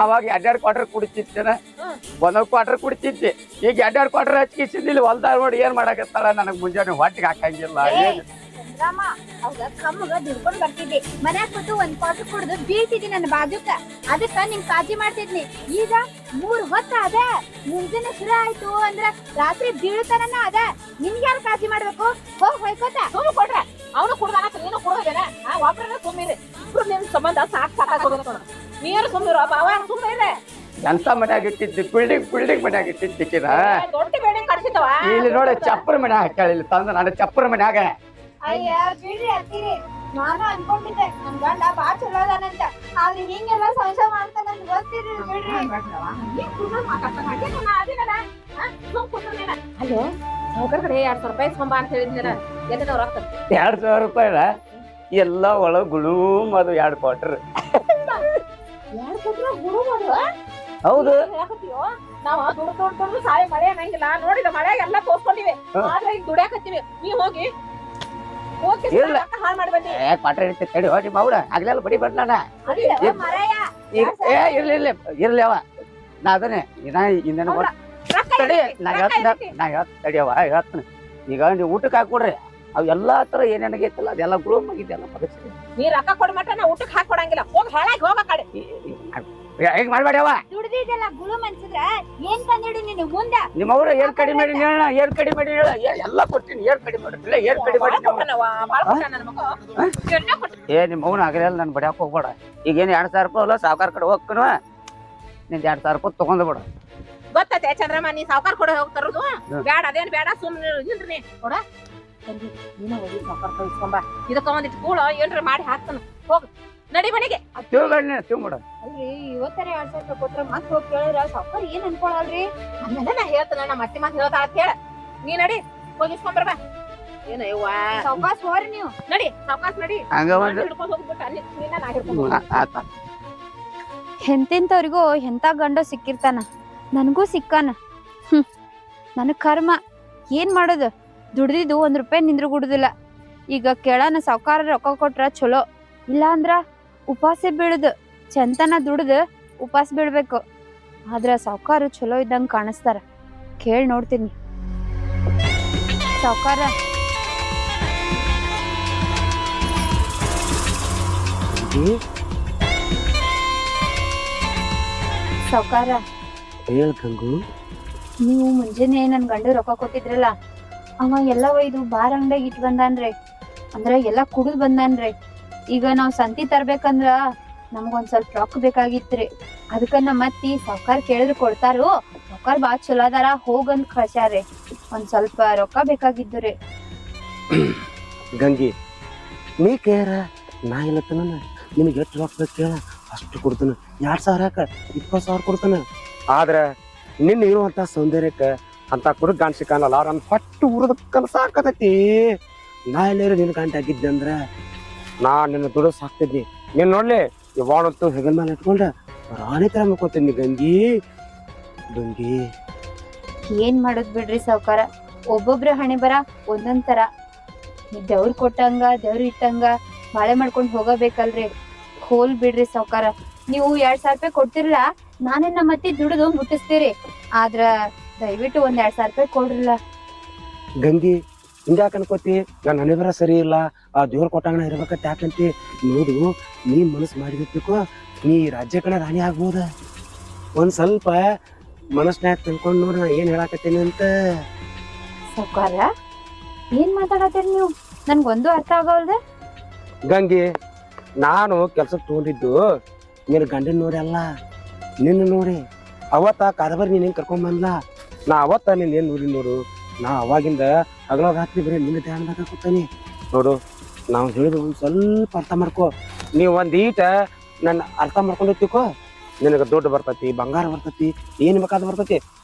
ಅವಾಗ 2 ಕ್ವಾರ್ಟರ್ ಕುಡಿತಿದ್ದೇನ 1 ಕ್ವಾರ್ಟರ್ ಕುಡಿತಿದ್ದೆ ಈಗ 2 ಕ್ವಾರ್ಟರ್ ಹಚ್ಕಿಸಿದ್ದಿಲ್ಲ ಹೊಲ್ದಾಗ ನೋಡಿ ಏನ್ ಮಾಡಕತ್ತಾಳ ನನಗ್ ಮುಂಜಾನೆ ಹೊಟ್ಟಿಗೆ ಹಾಕಂಗಿಲ್ಲ ಏನು ರಾಮ ಅವಾಗ ಕಮ್ಮಗ ದುಡ್ಕೊಂಡ್ ಬರ್ತಿದ್ದೆ ಮನ್ಯಾಗ ಕೂತು 1 ಕ್ವಾರ್ಟರ್ ಕುಡ್ದು ಬೀಳ್ತಿದ್ದಿ ನನ್ನ ಬಾಜುಕ ಅದಕ್ಕ ನಿನ್ ಕಾಳಜಿ ಮಾಡ್ತಿದ್ನಿ ಈಗ 3 ಹೊತ್ತ ಅದ ಮುಂಜಾನೆ ಶುರು ಆಯ್ತು ಅಂದ್ರ ರಾತ್ರಿ ಬೀಳ್ತಾನ ಅದ ನಿನ್ಗೆ ಯಾರು ಕಾಳಜಿ ಮಾಡ್ಬೇಕು ಹೋಗ್ ಹೊಯ್ಕೋತ ಸುಮ್ಮ ಕೊಡ್ರ ಅವನು ಕುಡ್ದಾನ ನೀನು ಕುಡ್ದೇನ ಒಬ್ರನ್ನ ಸುಮ್ಮಿರಿ ಇಬ್ರು ನಿನ್ ಸಂಬಂಧ ಸಾಕಾಗೋದು ನೀರು ಸುಮ್ಮಿರು ಬಾವ ಸುಮ್ಮಿರ ಎಂತ ಮನ್ಯಾಗ ಇಟ್ಟಿದ್ದಿ ಬಿಲ್ಡಿಂಗ್ ಮನ್ಯಾಗ ಇಟ್ಟಿದ್ದಕ್ಕಿದ ದೊಡ್ಡ ಬಿಲ್ಡಿಂಗ್ ಕಟ್ಸಿದ್ದವ ಇಲ್ಲಿ ನೋಡಿ ಚಪ್ಪರ ಮನ್ಯಾಗ ಹಾಕ್ಯಾಳಿಲ್ಲ ತಂದ ನಾನು ಚಪ್ಪರ ಮನ್ಯಾಗ ಅಯ್ಯ ಬಿಡ್ರಿ ಅಂತೀರಿ ನಾನು ಅನ್ಕೊಂಡಿದ್ದೆ ನನ್ ಗಂಡ ಬಾಳ್ ಚಲೋ ಅದಾನಂತ ಆದ್ರೆ ಹಿಂಗೆಲ್ಲ ಸಂಶಯ ಮಾಡ್ತಾನಂತ ಗೊತ್ತಿರ್ರಿ ಬಿಡ್ರಿ ಅಲ್ಲೋ ಸಾವ್ಕಾರ ಕಡೆ 200 ರೂಪಾಯಿ ಸ್ಕೊಂಬ ಅಂತ ಹೇಳಿದ್ನ ಎಲ್ಲಿದವ್ರ ಆಗ್ತದೆ 2,000 ರೂಪಾಯಿನ ಎಲ್ಲ ಒಳಗ್ ಗುಳೂಮ್ ಅದು 2 ಕ್ವಾರ್ಟರ್ ಹೌದು ನಾವ್ ದುಡ್ಡು ಸಾಯಿ ಮಳೆ ಅನ್ನಂಗಿಲ್ಲ ನೋಡಿದ ಮಳೆ ಎಲ್ಲಾ ತೋರ್ಸ್ಕೊಂಡಿವಿ ಆದ್ರೆ ಈಗ ದುಡ್ಯಾಕತ್ತೀವಿ ನೀವ್ ಹೋಗಿ ಹೋಗಿ ಇಲ್ಲ. ಹಾಳು ಮಾಡಿ ಬಂದಿ ಕ್ವಾರ್ಟರ್ ಇರ್ತೈತಿ ತಡಿ ಹೋಗಿ ಮಾವುಡ ಆಗ್ಲೆಲ್ಲ ಬಡಿ ಬರ್ಲಾನ ಇರ್ಲಿ ಅವ ನಾ ಅದನ್ನೇ ಇನ್ನೇನು ತಡಿ ನಾ ತಡಿ ಅವ ಹೇಳ್ತಾನೆ ಈಗ ನೀವು ಊಟಕ್ಕೆ ಹಾಕೊಡ್ರಿ ಅವ್ ಎಲ್ಲಾ ತರ ಏನೇನಾಗೈತಲ್ಲ ಅದೆಲ್ಲ ಗ್ರೂಮ್ ಆಗಿದ್ದೆಲ್ಲ ಬದಕ್ಸಿ ನೀ ರೊಕ್ಕ ಕೊಡ ಮಟ್ಟ ನಾ ಊಟಕ್ಕೆ ಹಾಕೊಡಂಗಿಲ್ಲ ಹೋಗಿ ಹಾಳಾಗಿ ಹೋಗ ಕಡೆ ಹೇಗ್ ಮಾಡ್ಬೇಡಿ ಅವ ದುಡ್ದಿದ್ದೆಲ್ಲ ಗುಳು ಮನ್ಸಿದ್ರ ಏನ್ ತಂದಿಡಿ ನೀನು ಮುಂದ ನಿಮ್ಮ ಅವ್ರ ಏನ್ ಕಡಿಮೆ ಮಾಡಿ ಹೇಳ ಏನ್ ಕಡಿಮೆ ಮಾಡಿ ಹೇಳ ಎಲ್ಲ ಕೊಡ್ತೀನಿ ಏನ್ ಕಡಿಮೆ ಮಾಡಿಲ್ಲ ಏನ್ ಕಡಿಮೆ ಮಾಡಿ ನಿಮ್ಮ ಅವ್ನ ಆಗಲಿಲ್ಲ ನನ್ ಬಡಿಯಾಕ ಹೋಗ್ಬೇಡ ಈಗ ಏನ್ 2,000 ರೂಪಾಯಿ ಅಲ್ಲ ಸಾವುಕಾರ ಕಡೆ ಹೋಗ್ಕನು ನಿಂದ 2,000 ರೂಪಾಯಿ ತಗೊಂಡ್ ಬಿಡ ಗೊತ್ತೈತೆ ಚಂದ್ರಮ್ಮ ನೀ ಸಾವುಕಾರ ಕೊಡ ಹೋಗ್ತಾರದು ಬೇಡ ಅದೇನ್ ಬೇಡ ಸುಮ್ನೆ ಇಲ್ರಿ ಕೊಡ ನೀನು ಹೋಗಿ ಸಾವುಕಾರ ಕಳಿಸ್ಕೊಂಬ ಇದಕ್ಕ ಒಂದಿಟ್ಟು ಕೂಳ ಏನ್ರಿ ಮಾಡಿ ಹಾಕ್ತಾನ ಹೋಗ್ ನಡಿ ಮನೆಗೆ ತಿವ್ಬಿಡ ಅಲ್ರಿ ಇವತ್ತರ 2,000 ರೂಪಾಯಿ ಕೊಟ್ರ ಮತ್ ಹೋಗಿ ಕೇಳಿದ್ರ ಸಾವ್ಕಾರ ಏನ್ ಅನ್ಕೊಳಲ್ರಿ ಆಮೇಲೆ ನಾ ಹೇಳ್ತಾನ ನಮ್ಮ ಅತ್ತಿ ಮಾತು ಹೇಳ್ತಾಳ ಅಂತ ಹೇಳ ನೀ ನಡಿ ಹೋಗಿ ಇಸ್ಕೊಂಬರ್ಬಾ ಏನ ಯವ್ವ ಸಾವ್ಕಾಸ್ ಹೋರಿ ನೀವು ನಡಿ ಸಾವ್ಕಾಸ್ ನಡಿ ಹಂಗ ಒಂದು ಹಿಡ್ಕೊಂಡ್ ಹೋಗ್ಬಿಟ್ಟು ಅಲ್ಲಿ ನೀನ ನಾ ಹಿಡ್ಕೊಂಡ್ ಆತ ಎಂತೆಂತವ್ರಿಗೂ ಎಂತ ಗಂಡ ಸಿಕ್ಕಿರ್ತಾನ ನನಗೂ ಸಿಕ್ಕಾನ ನನಗ್ ಕರ್ಮ ಏನ್ ಮಾಡೋದು ದುಡ್ದಿದ್ದು 1 ರೂಪಾಯಿ ನಿಂದ್ರು ಗುಡುದಿಲ್ಲ ಈಗ ಕೇಳಾನ ಸಾವ್ಕಾರ ರೊಕ್ಕ ಕೊಟ್ರ ಚಲೋ ಇಲ್ಲ ಅಂದ್ರ ಉಪವಾಸ ಬೀಳುದು ಚಂತನ ದುಡ್ದು ಉಪವಾಸ ಬೀಳ್ಬೇಕು ಆದ್ರ ಸಾವ್ಕಾರ ಚಲೋ ಇದ್ದಂಗ ಕಾಣಿಸ್ತಾರ ಕೇಳ್ ನೋಡ್ತೀನಿ ಸಾವ್ಕಾರ ಸಾವ್ಕಾರ ಹೇಳ್ ಗಂಗು ನೀವು ಮುಂಜಾನೆ ನನ್ ಗಂಡ ರೊಕ್ಕ ಕೊಟ್ಟಿದ್ರಲ್ಲ ಅವ ಎಲ್ಲ ಒಯ್ದು ಬಾರ್ ಅಂಗಡಿಯಾಗ ಇಟ್ ಬಂದಾನ್ರಿ ಅಂದ್ರ ಎಲ್ಲಾ ಕುಡಿದ್ ಬಂದಾನ್ರಿ ಈಗ ನಾವ್ ಸಂತಿ ತರ್ಬೇಕಂದ್ರ ನಮ್ಗೊಂದ್ ಸ್ವಲ್ಪ ರೊಕ್ಕ ಬೇಕಾಗಿತ್ರಿ ಅದಕ್ಕ ನಮ್ಮ ಅತ್ತಿ ಸಾವ್ಕಾರ ಕೇಳಿದ್ರು ಕೊಡ್ತಾರು ಸಾವ್ಕಾರ ಬಾಳ್ ಚಲೋ ಅದಾರ ಹೋಗಂದ್ ಕಳ್ಸ್ಯಾರಿ ಒಂದ್ ಸ್ವಲ್ಪ ರೊಕ್ಕ ಬೇಕಾಗಿದ್ದುರಿ ಗಂಗಿ ನೀ ಕೇರ ನಾ ಇಲ್ಲತ್ತನ ನಿನಗೆ ಎಷ್ಟು ರೊಕ್ಕ ಬೇಕು ಕೇಳ ಅಷ್ಟು ಕೊಡ್ತಾನ 2,000 ಯಾಕ 20,000 ಕೊಡ್ತಾನ ಆದ್ರ ನಿನ್ನ ಇರುವಂತ ಸೌಂದರ್ಯಕ್ಕ ಅಂತ ಕುರುಗ್ ಗಾಂಡ್ ಸಿಕ್ಕಲ್ಲ ನನ್ ಹೊಟ್ಟು ಉರದ ಕನಸ ಹಾಕತೈತಿ ನಾ ಎಲ್ಲೇರು ನಿನ್ ಗಂಟೆ ಆಗಿದ್ದೆ ಅಂದ್ರ ನಾ ನಿನ್ನ ದುಡ್ಡು ಸಾಕ್ತಿದ್ನಿ ನೀನ್ ನೋಡ್ಲಿ ಇವಾಣಂತೂ ಹೆಗಲ್ ಮೇಲೆ ಇಟ್ಕೊಂಡ ರಾಣಿ ತರ ಮುಕ್ಕೋತೀನಿ ಗಂಗಿ ಗಂಗಿ ಏನ್ ಮಾಡೋದ್ ಬಿಡ್ರಿ ಸಾವ್ಕಾರ ಒಬ್ಬೊಬ್ರ ಹಣೆ ಬರ ಒಂದೊಂದ್ ತರ ದೇವ್ರ್ ಕೊಟ್ಟಂಗ ದೇವ್ರ್ ಇಟ್ಟಂಗ ಬಾಳೆ ಮಾಡ್ಕೊಂಡ್ ಹೋಗಬೇಕಲ್ರಿ ಹೋಲ್ ಬಿಡ್ರಿ ಸಾವ್ಕಾರ ನೀವು 2,000 ರೂಪಾಯಿ ಕೊಡ್ತಿರಲ್ಲ ನಾನೇ ನಮ್ಮ ಅತ್ತಿ ದುಡಿದು ಮುಟ್ಟಿಸ್ತೀರಿ ಆದ್ರ ದಯವಿಟ್ಟು ಒಂದ್ 2,000 ರೂಪಾಯಿ ಕೊಡ್ರಲ್ಲ ಗಂಗಿ ಹಿಂಗ್ಯಾಕ ಅನ್ಕೋತಿ ನನ್ನ ಹಣೆ ಬರ ಸರಿ ಇಲ್ಲ ಆ ದೇವ್ರ ಕೊಟ್ಟಂಗನ ಇರ್ಬೇಕಂತ ಯಾಕಂತಿ ನೋಡು ನೀ ಮನಸ್ಸು ಮಾಡಿದ್ಬೇಕು ನೀ ರಾಜ್ಯ ಕಣ ರಾಣಿ ಆಗ್ಬೋದ ಒಂದ್ ಸ್ವಲ್ಪ ಮನಸ್ನ್ಯಾಗ ತಿಳ್ಕೊಂಡ್ ನೋಡ ನಾ ಏನ್ ಹೇಳಾಕತ್ತೀನಿ ಅಂತ ಸಾವ್ಕಾರ ಏನ್ ಮಾತಾಡತ್ತೀರಿ ನೀವು ನನ್ಗೊಂದು ಅರ್ಥ ಆಗವಲ್ದೆ ಗಂಗಿ ನಾನು ಕೆಲ್ಸಕ್ಕೆ ತಗೊಂಡಿದ್ದು ನೀನು ಗಂಡನ್ ನೋಡಿ ಅಲ್ಲ ನಿನ್ನ ನೋಡಿ ಅವತ್ತ ಕಾರಬಾರಿ ನೀನ್ ಹೆಂಗ್ ಕರ್ಕೊಂಡ್ ಬಂದ್ಲ ನಾ ಅವತ್ತ ನೀನ್ ಏನ್ ನೋಡಿ ನೋಡು ನಾ ಅವಾಗಿಂದ ಹಗಲ ರಾತ್ರಿ ಬರೀ ನಿನ್ನ ಧ್ಯಾನದಾಗ ಕೂತಾನಿ ನೋಡು ನಾವು ಹೇಳಿದ ಒಂದ್ ಸ್ವಲ್ಪ ಅರ್ಥ ಮಾಡ್ಕೋ ನೀವು ಒಂದ್ ಈಟ ನನ್ನ ಅರ್ಥ ಮಾಡ್ಕೊಂಡಿರ್ತಿಕೋ ನಿನಗೆ ದುಡ್ಡು ಬರ್ತತಿ ಬಂಗಾರ ಬರ್ತತಿ ಏನ್ ಬೇಕಾದ ಬರ್ತತಿ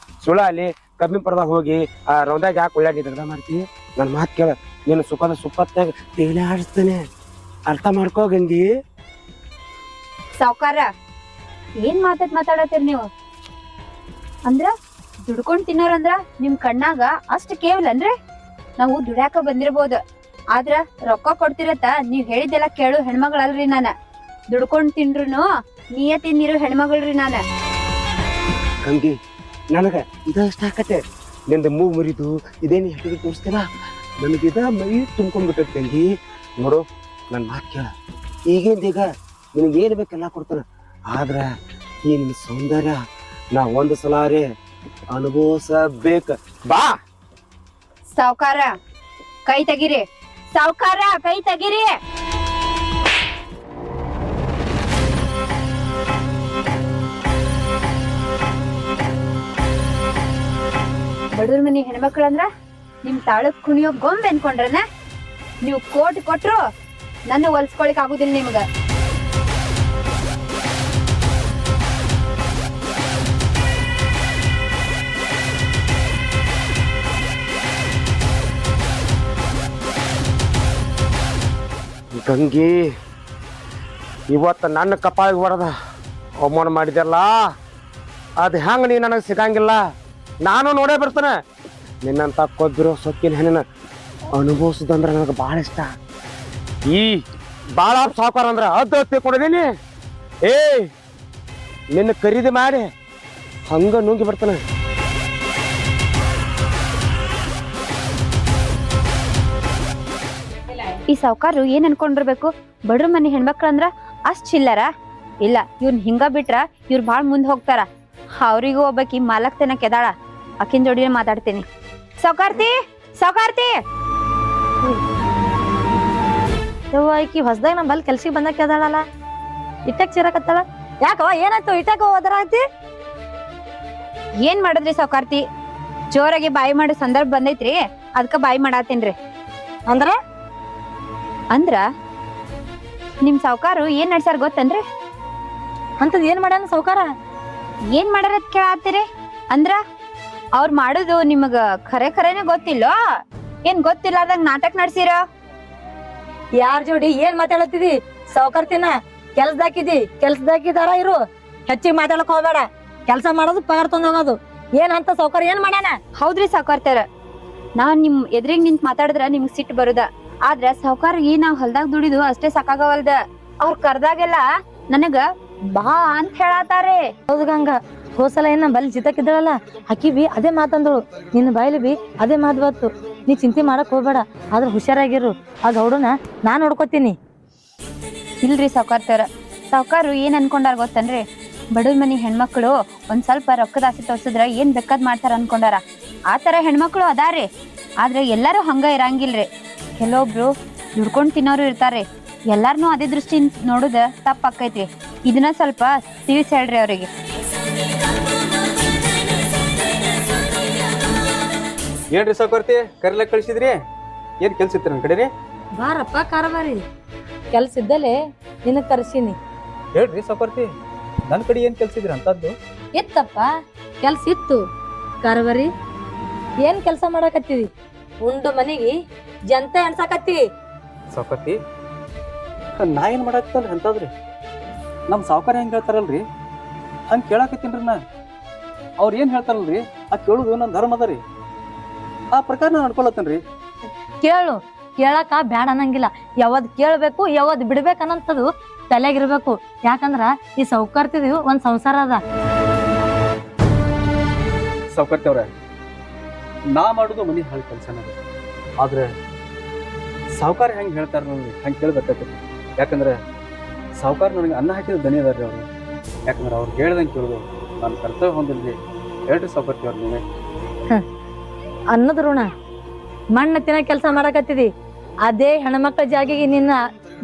ಸುಳ ಅಲ್ಲಿ ಕಮ್ಮಿ ಪರದಾಗ ಹೋಗಿ ಆ ರೌಂದಾಗ ಯಾಕೆ ಒಳ್ಳೆ ದಗದ ಮಾಡ್ತಿ ನನ್ನ ಮಾತು ಕೇಳ ನೀನು ಸುಖದ ಸುಪ್ಪತ್ತಾಗ ತೇಲೆ ಆಡಿಸ್ತೇನೆ ಅರ್ಥ ಮಾಡ್ಕೋ ಗಂಗಿ ಸಾವ್ಕಾರ ಏನ್ ಮಾತಾಡತ್ತೀರಿ ನೀವು ಅಂದ್ರ ದುಡ್ಕೊಂಡ್ ತಿನ್ನೋರಂದ್ರ ನಿಮ್ ಕಣ್ಣಾಗ ಅಷ್ಟ್ ಕೇವಲನ್ರಿ ನಾವು ದುಡ್ಯಾಕ ಬಂದಿರ್ಬೋದ ಆದ್ರ ರೊಕ್ಕ ಕೊಡ್ತಿರತ್ತ ನೀವ್ ಹೇಳಿದ್ದೆಲ್ಲ ಕೇಳು ಹೆಣ್ಮಗಳಲ್ರಿ ನಾನ ದುಡ್ಕೊಂಡ್ ತಿನ್ರುನು ನಿಯತ್ತಿನಿರು ಹೆಣ್ಮಗಳ್ರಿ ನಾನ ಗಂಗಿ ನನಗ ಇದಷ್ಟ ಆಕತೆ ನಿಂದ ಮೂಗ್ ಮುರಿದು ಇದೇನು ಹೆಸರು ತೋರಿಸ್ತಿಲ್ಲ ನನಗಿದ ಮೈ ತುಂಬ್ಕೊಂಡ್ಬಿಟ್ಟೈತಿ ಗಂಗಿ ನೋಡು ನನ್ನ ಮಾತು ಕೇಳ ಈಗೇಂದೀಗ ನಿನಗೆ ಏನು ಬೇಕೆಲ್ಲ ಕೊಡ್ತಾನ ಆದ್ರ ಈ ನಿನ್ನ ಸೌಂದರ್ಯ ನಾ ಒಂದು ಸಲಾರೆ ಅನುಭವಿಸಬೇಕ ಬಾ ಸಾವ್ಕಾರ ಕೈ ತೆಗಿರಿ ಸಾವ್ಕಾರ ಕೈ ತೆಗಿರಿ ಬಡವ್ರ ಮನಿ ಹೆಣ್ಮಕ್ಳಂದ್ರ ನಿಮ್ ತಾಳಕ್ ಕುಣಿಯೋ ಗೊಂಬೆ ಅನ್ಕೊಂಡ್ರನ ನೀವು ಕೋಟಿ ಕೊಟ್ರು ನನ್ನ ಹೊಲ್ಸ್ಕೊಳಿಕ್ ಆಗುದಿಲ್ಲ ನಿಮ್ಗ ಗಂಗಿ ಇವತ್ತು ನನ್ನ ಕಪಾಳಿಗೆ ಬರದ ಅವಮಾನ ಮಾಡಿದೆಲ್ಲ ಅದು ಹೆಂಗ ನೀ ನನಗೆ ಸಿಗಂಗಿಲ್ಲ ನಾನು ನೋಡೇ ಬರ್ತಾನೆ ನಿನ್ನಂತ ಕೊಬ್ಬಿರೋ ಸೊಕ್ಕಿನ ಹೆಣ್ಣಿನ ಅನುಭವಿಸೋದಂದ್ರೆ ನನಗೆ ಭಾಳ ಇಷ್ಟ ಈ ಬಾಳ ಸಾವುಕಾರ ಅಂದ್ರ ಅದ್ ಕೊಡದೇನಿ ಏ ನಿನ್ನ ಖರೀದಿ ಮಾಡಿ ಹಂಗ ನುಂಗಿ ಬರ್ತಾನೆ. ಈ ಸಾವ್ಕಾರು ಏನ್ ಅನ್ಕೊಂಡಿರ್ಬೇಕು, ಬಡ್ರ ಮನೆ ಹೆಣ್ಮಕ್ಳಂದ್ರ ಅಷ್ಟ್ ಚಿಲ್ಲರ ಇಲ್ಲ. ಇವ್ನ್ ಹಿಂಗ ಬಿಟ್ರ ಇವ್ರು ಬಾಳ್ ಮುಂದ್ ಹೋಗ್ತಾರ. ಅವ್ರಿಗೂ ಒಬ್ಬಾಕಿ ಮಾಲಕ್ತನ ಕೆದಾಳ, ಆಕಿನ್ ಜೋಡಿನ ಮಾತಾಡ್ತೀನಿ. ಸಾವ್ಕಾರ್ತಿ ಸಾವ್ಕಾರ್ತಿ ಯವ್ವ ಈಕಿ ಹೊಸದಾಗ ನಮ್ಮ ಬಲ್ ಕೆಲ್ಸಿಗೆ ಬಂದಕ್ಕೆ ಅದಾಳಲ್ಲ, ಇಟ್ಟಕ್ ಚಿರಕತ್ತಾಳ. ಯಾಕವ ಏನಾಯ್ತು? ಇಟ್ಟಕ್ ಹೋದ್ರಾಯ್ತಿ. ಏನ್ ಮಾಡಿದ್ರಿ ಸಾವ್ಕಾರ್ತಿ? ಜೋರಾಗಿ ಬಾಯಿ ಮಾಡೋ ಸಂದರ್ಭ ಬಂದೈತ್ರಿ, ಅದಕ್ಕ ಬಾಯಿ ಮಾಡಾತೀನ್ರಿ. ಅಂದ್ರ ಅಂದ್ರ ನಿಮ್ ಸಾವ್ಕಾರು ಏನ್ ನಡ್ಸಾರ ಗೊತ್ತನ್ರಿ? ಅಂತದ್ ಏನ್ ಮಾಡ್ಯಾನ ಸಾವ್ಕಾರ? ಏನ್ ಮಾಡಾರತ್ ಕೇಳಾತ್ತೀರಿ? ಅಂದ್ರ ಅವ್ರ ಮಾಡೋದು ನಿಮಗ ಖರೇನೆ ಗೊತ್ತಿಲ್ಲೋ? ಏನ್ ಗೊತ್ತಿಲ್ಲಾರ್ದಂಗ ನಾಟಕ ನಡ್ಸಿರ? ಯಾರ್ ಜೋಡಿ ಏನ್ ಮಾತಾಡತ್ತಿದಿ? ಸಾವ್ಕಾರ್ತಿನ ಕೆಲ್ಸದಾಕಿದಾರ ಇರು, ಹೆಚ್ಚಿಗೆ ಮಾತಾಡಕ್ ಹೋಗ್ಬೇಡ. ಕೆಲ್ಸ ಮಾಡೋದು ಪಗಾರ ತಂದ್ ಹೋಗೋದು. ಏನ್ ಅಂತ ಸಾವ್ಕಾರ ಏನ್ ಮಾಡ್ಯಾನ? ಹೌದ್ರಿ ಸಾವ್ಕಾರ್ತಾರ, ನಾವ್ ನಿಮ್ ಎದುರಿಗೆ ನಿಂತ್ ಮಾತಾಡಿದ್ರ ನಿಮ್ಗ್ ಸಿಟ್ಟು ಬರುದ. ಆದ್ರ ಸಾವ್ಕಾರ್ಗಿ ನಾವ್ ಹೊಲ್ದಾಗ ದುಡಿದು ಅಷ್ಟೇ ಸಾಕಾಗವಲ್ದ. ಅವ್ರ ಕರ್ದಾಗೆಲ್ಲ ನನಗ ಬಾ ಅಂತ ಹೇಳಾತಾರೆ. ಹೌದು ಗಂಗ, ಹೋಸಲ ಏನ ಬಲ್ ಜಿತಕ್ಕಿದ್ದಳಲ್ಲ, ಆಕಿ ಬಿ ಅದೇ ಮಾತಂದಳು, ನಿನ್ನ ಬಾಯ್ಲಿ ಬಿ ಅದೇ ಮಾತ್ ಬತ್ತು. ನೀ ಚಿಂತೆ ಮಾಡಕ್ ಹೋಗ್ಬೇಡ, ಆದ್ರ ಹುಷಾರಾಗಿರು. ಆ ಗೌಡನ ನಾನ್ ನೋಡ್ಕೋತೀನಿ. ಇಲ್ರಿ ಸಾವ್ಕಾರ್ತಾರ, ಸಾವ್ಕಾರು ಏನ್ ಅನ್ಕೊಂಡಾರ ಗೊತ್ತನ್ರಿ? ಬಡವ್ರ ಮನಿ ಹೆಣ್ಮಕ್ಳು ಒಂದ್ ಸ್ವಲ್ಪ ರೊಕ್ಕದ ಆಸೆ ತೋರ್ಸಿದ್ರ ಏನ್ ಬೇಕಾದ್ ಮಾಡ್ತಾರ ಅನ್ಕೊಂಡಾರ. ಆತರ ಹೆಣ್ಮಕ್ಳು ಅದಾರಿ, ಆದ್ರೆ ಎಲ್ಲಾರು ಹಂಗ ಇರಂಗಿಲ್ರಿ. ಕೆಲವೊಬ್ರು ದುಡ್ಕೊಂಡ್ ತಿನ್ನೋರು ಇರ್ತಾರೆ. ಎಲ್ಲಾರ್ನು ಅದೇ ದೃಷ್ಟಿ ನೋಡುದ ತಪ್ಪ ಆಕೈತ್ರಿ. ಇದನ್ನ ಸ್ವಲ್ಪ ತಿಳಿಸಿ ಹೇಳ್ರಿ ಅವ್ರಿಗೆ. ಏನ್ರಿ ಸಾವ್ಕಾರ್ತಿ ಕರಿಲಕ್ ಕಳ್ಸಿದ್ರಿ? ಏನ್ ಕೆಲ್ಸ ಇತ್ತು ನನ್ ಕಡೆ ರೀ? ಬಾರಪ್ಪ ಕಾರಬಾರಿ, ಕೆಲ್ಸ ಇದ್ದಲೆ ನಿನಗ್ ಕರ್ಸೀನಿ. ಹೇಳ್ರಿ ಸಾವ್ಕಾರ್ತಿ, ನನ್ ಕಡೆ ಏನ್ ಕೆಲ್ಸ ಇದ್ರಿ ಅಂತದ್ದು? ಇತ್ತಪ್ಪ ಕೆಲ್ಸ ಇತ್ತು. ಕಾರಬಾರಿ ಏನ್ ಕೆಲ್ಸ ಮಾಡಾಕತ್ತಿದಿ? ಉಂಡು ಮನಿಗಿ ಜಂತ ಎಣ್ಸಾಕತ್ತಿ. ಸಾವ್ಕಾರ್ತಿ ನಾ ಏನ್ ಮಾಡಾಕತ್ತಲ್ರಿ ಅಂತದ್ರಿ? ನಮ್ ಸಾವ್ಕಾರ ಹೆಂಗ್ ಹೇಳ್ತಾರಲ್ರಿ ಹಂಗ್ ಕೇಳಾಕತ್ತೀನ್ರಿ ನಾ. ಅವ್ರ ಏನ್ ಹೇಳ್ತಾರಲ್ರಿ ಆ ಕೇಳುದು ನನ್ ಧರ್ಮ ಅದ ರೀ. ಆ ಪ್ರಕಾರ ನಾ ನಡ್ಕೊಳತ್ತೇನ್ರಿ. ಕೇಳು, ಕೇಳಾಕ ಬ್ಯಾಡ ಅನ್ನಂಗಿಲ್ಲ. ಯಾವದ್ ಕೇಳ್ಬೇಕು ಯಾವದ್ ಬಿಡ್ಬೇಕು ಅನ್ನಂತದು ತಲೆಗಿರ್ಬೇಕು. ಯಾಕಂದ್ರ ಈ ಸೌಕರ್ತಿದ್ ಒಂದ್ ಸಂಸಾರ ಅದ. ಸಾವ್ಕಾರ್ತಿ ಅವ್ರ, ನಾ ಮಾಡುದು ಮನಿ ಹಾಳು ಕೆಲ್ಸನ, ಆದ್ರೆ ಸಾವ್ಕಾರ ಹೆಂಗ್ ಹೇಳ್ತಾರ ನನಗೆ ಹಂಗೆ ಕೇಳ್ಬೇಕಾಗ್ತೈತಿ. ಯಾಕಂದ್ರೆ ಸಾವ್ಕಾರ ನನಗೆ ಅನ್ನ ಹಾಕಿದ ದನಿ ಅದಾರ್ರಿ ಅವರು. ಯಾಕಂದ್ರೆ ಅವ್ರು ಹೇಳ್ದಂಗೆ ಕೇಳೋದು ನಾನು ಕರ್ತವ್ಯ ಹೊಂದಿಲ್ರಿ. ಹೇಳ್ರಿ ಸಾವ್ಕಾರ್ತಿ ಅವ್ರು ನೀವೇ. ಅನ್ನದ ಋಣ ಮಣ್ಣ ತಿನ್ನ ಕೆಲಸ ಮಾಡಕತ್ತಿದಿ. ಅದೇ ಹೆಣ್ಮಕ್ಳ ಜಾಗಿಗೆ ನಿನ್ನ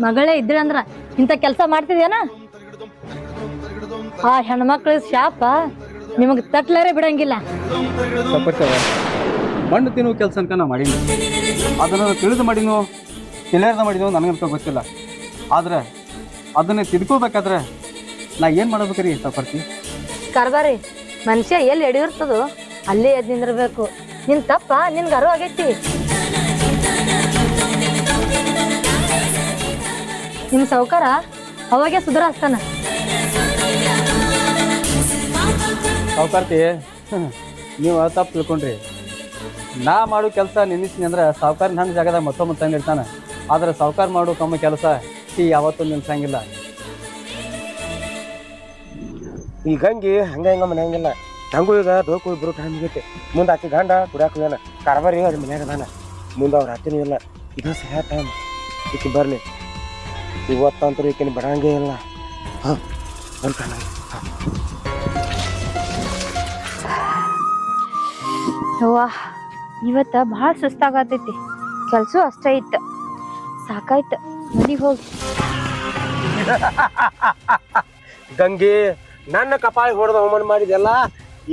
ಮಗಳೇ ಇದ್ರಿ ಅಂದ್ರ ಇಂಥ ಕೆಲಸ ಮಾಡ್ತಿದ್ಯಾನ? ಆ ಹೆಣ್ಮಕ್ಳ ಶಾಪ ನಿಮಗ್ ತಟ್ಲಾರೆ ಬಿಡಂಗಿಲ್ಲ. ಸಾವ್ಕಾರ್ತಿ ಅವ್ರ, ಮಣ್ಣು ತಿನ್ನುವ ಕೆಲಸ ಅನ್ಕ ನಾ ಮಾಡೀನಿ. ಅದನ್ನ ತಿಳಿದು ಮಾಡಿನೋ ತಿಳಿಯರ್ದ ಮಾಡಿನೋ ನನಗಂತ ಗೊತ್ತಿಲ್ಲ. ಆದ್ರೆ ಅದನ್ನ ತಿದ್ಕೋಬೇಕಾದ್ರೆ ನಾ ಏನ್ ಮಾಡ್ಬೇಕ್ರಿ ಸಾವ್ಕಾರ್ತಿ? ಕಾರ್ಬಾರಿ, ಮನುಷ್ಯ ಎಲ್ಲಿ ಎಡಿಯಿರ್ತದೋ ಅಲ್ಲೇ ಎದ್ ನಿಂದಿರ್ಬೇಕು. ನಿನ್ ತಪ್ಪ ನಿನ್ಗೆ ಅರಿವು ಆಗೈತಿ. ನಿಮ್ ಸಾವ್ಕಾರ ಅವಾಗೆ ಸುಧಾರಿಸ್ತಾನ. ಸಾವ್ಕಾರ್ತಿ ನೀವು ತಪ್ಪು ತಿಳ್ಕೊಂಡ್ರಿ. ನಾ ಮಾಡೋ ಕೆಲಸ ನಿಲ್ಲಿಸ್ತೀನಿ ಅಂದ್ರೆ ಸಾವ್ಕಾರ ನನ್ನ ಜಾಗದಾಗ ಮತ್ತೊಮ್ಮೆ ತಂದಿರ್ತಾನೆ. ಆದ್ರೆ ಸಾವ್ಕಾರ ಮಾಡೋ ಕಮ್ಮ ಕೆಲಸ ಈ ಯಾವತ್ತೂ ನಿಲ್ಸಂಗಿಲ್ಲ. ಈ ಗಂಗಿ ಹಂಗ ಹಿಂಗ ಮನ್ಯಾಂಗಿಲ್ಲ. ಹಂಗೂ ಈಗ ದೋಕು ಇಬ್ರು ಟೈಮ್ ಆಗೈತಿ. ಮುಂದೆ ಆಕಿ ಗಂಡ ಕುಡಿಯಾಕ ಹೋಗ್ಯಾನ. ಕಾರಬಾರಿ ಅಲ್ಲಿ ಮನ್ಯಾಗ ಅದಾನ. ಮುಂದೆ ಅವ್ರ ಅತ್ತಿನೂ ಇಲ್ಲ. ಇದು ಸರಿಯಾದ ಟೈಮ್ ಈಕಿ ಬರ್ಲಿ. ಇವತ್ತಂತೂ ಈಕಿನ ಬರಂಗೇ ಇಲ್ಲ. ಹಾಂ ಬರ್ತಾನ. ಅವ್ವಾ, ಇವತ್ತ ಭಾಳ ಸುಸ್ತಾಗತೈತಿ. ಕೆಲ್ಸ ಅಷ್ಟೇ ಇತ್ತು, ಸಾಕಾಯ್ತು. ಮನಿಗ್ ಹೋಗಿ ಗಂಗಿ ನನ್ನ ಕಪಾಳಿ ಹೊಡೆದ ಅವಮಾನ ಮಾಡಿದೆಲ್ಲ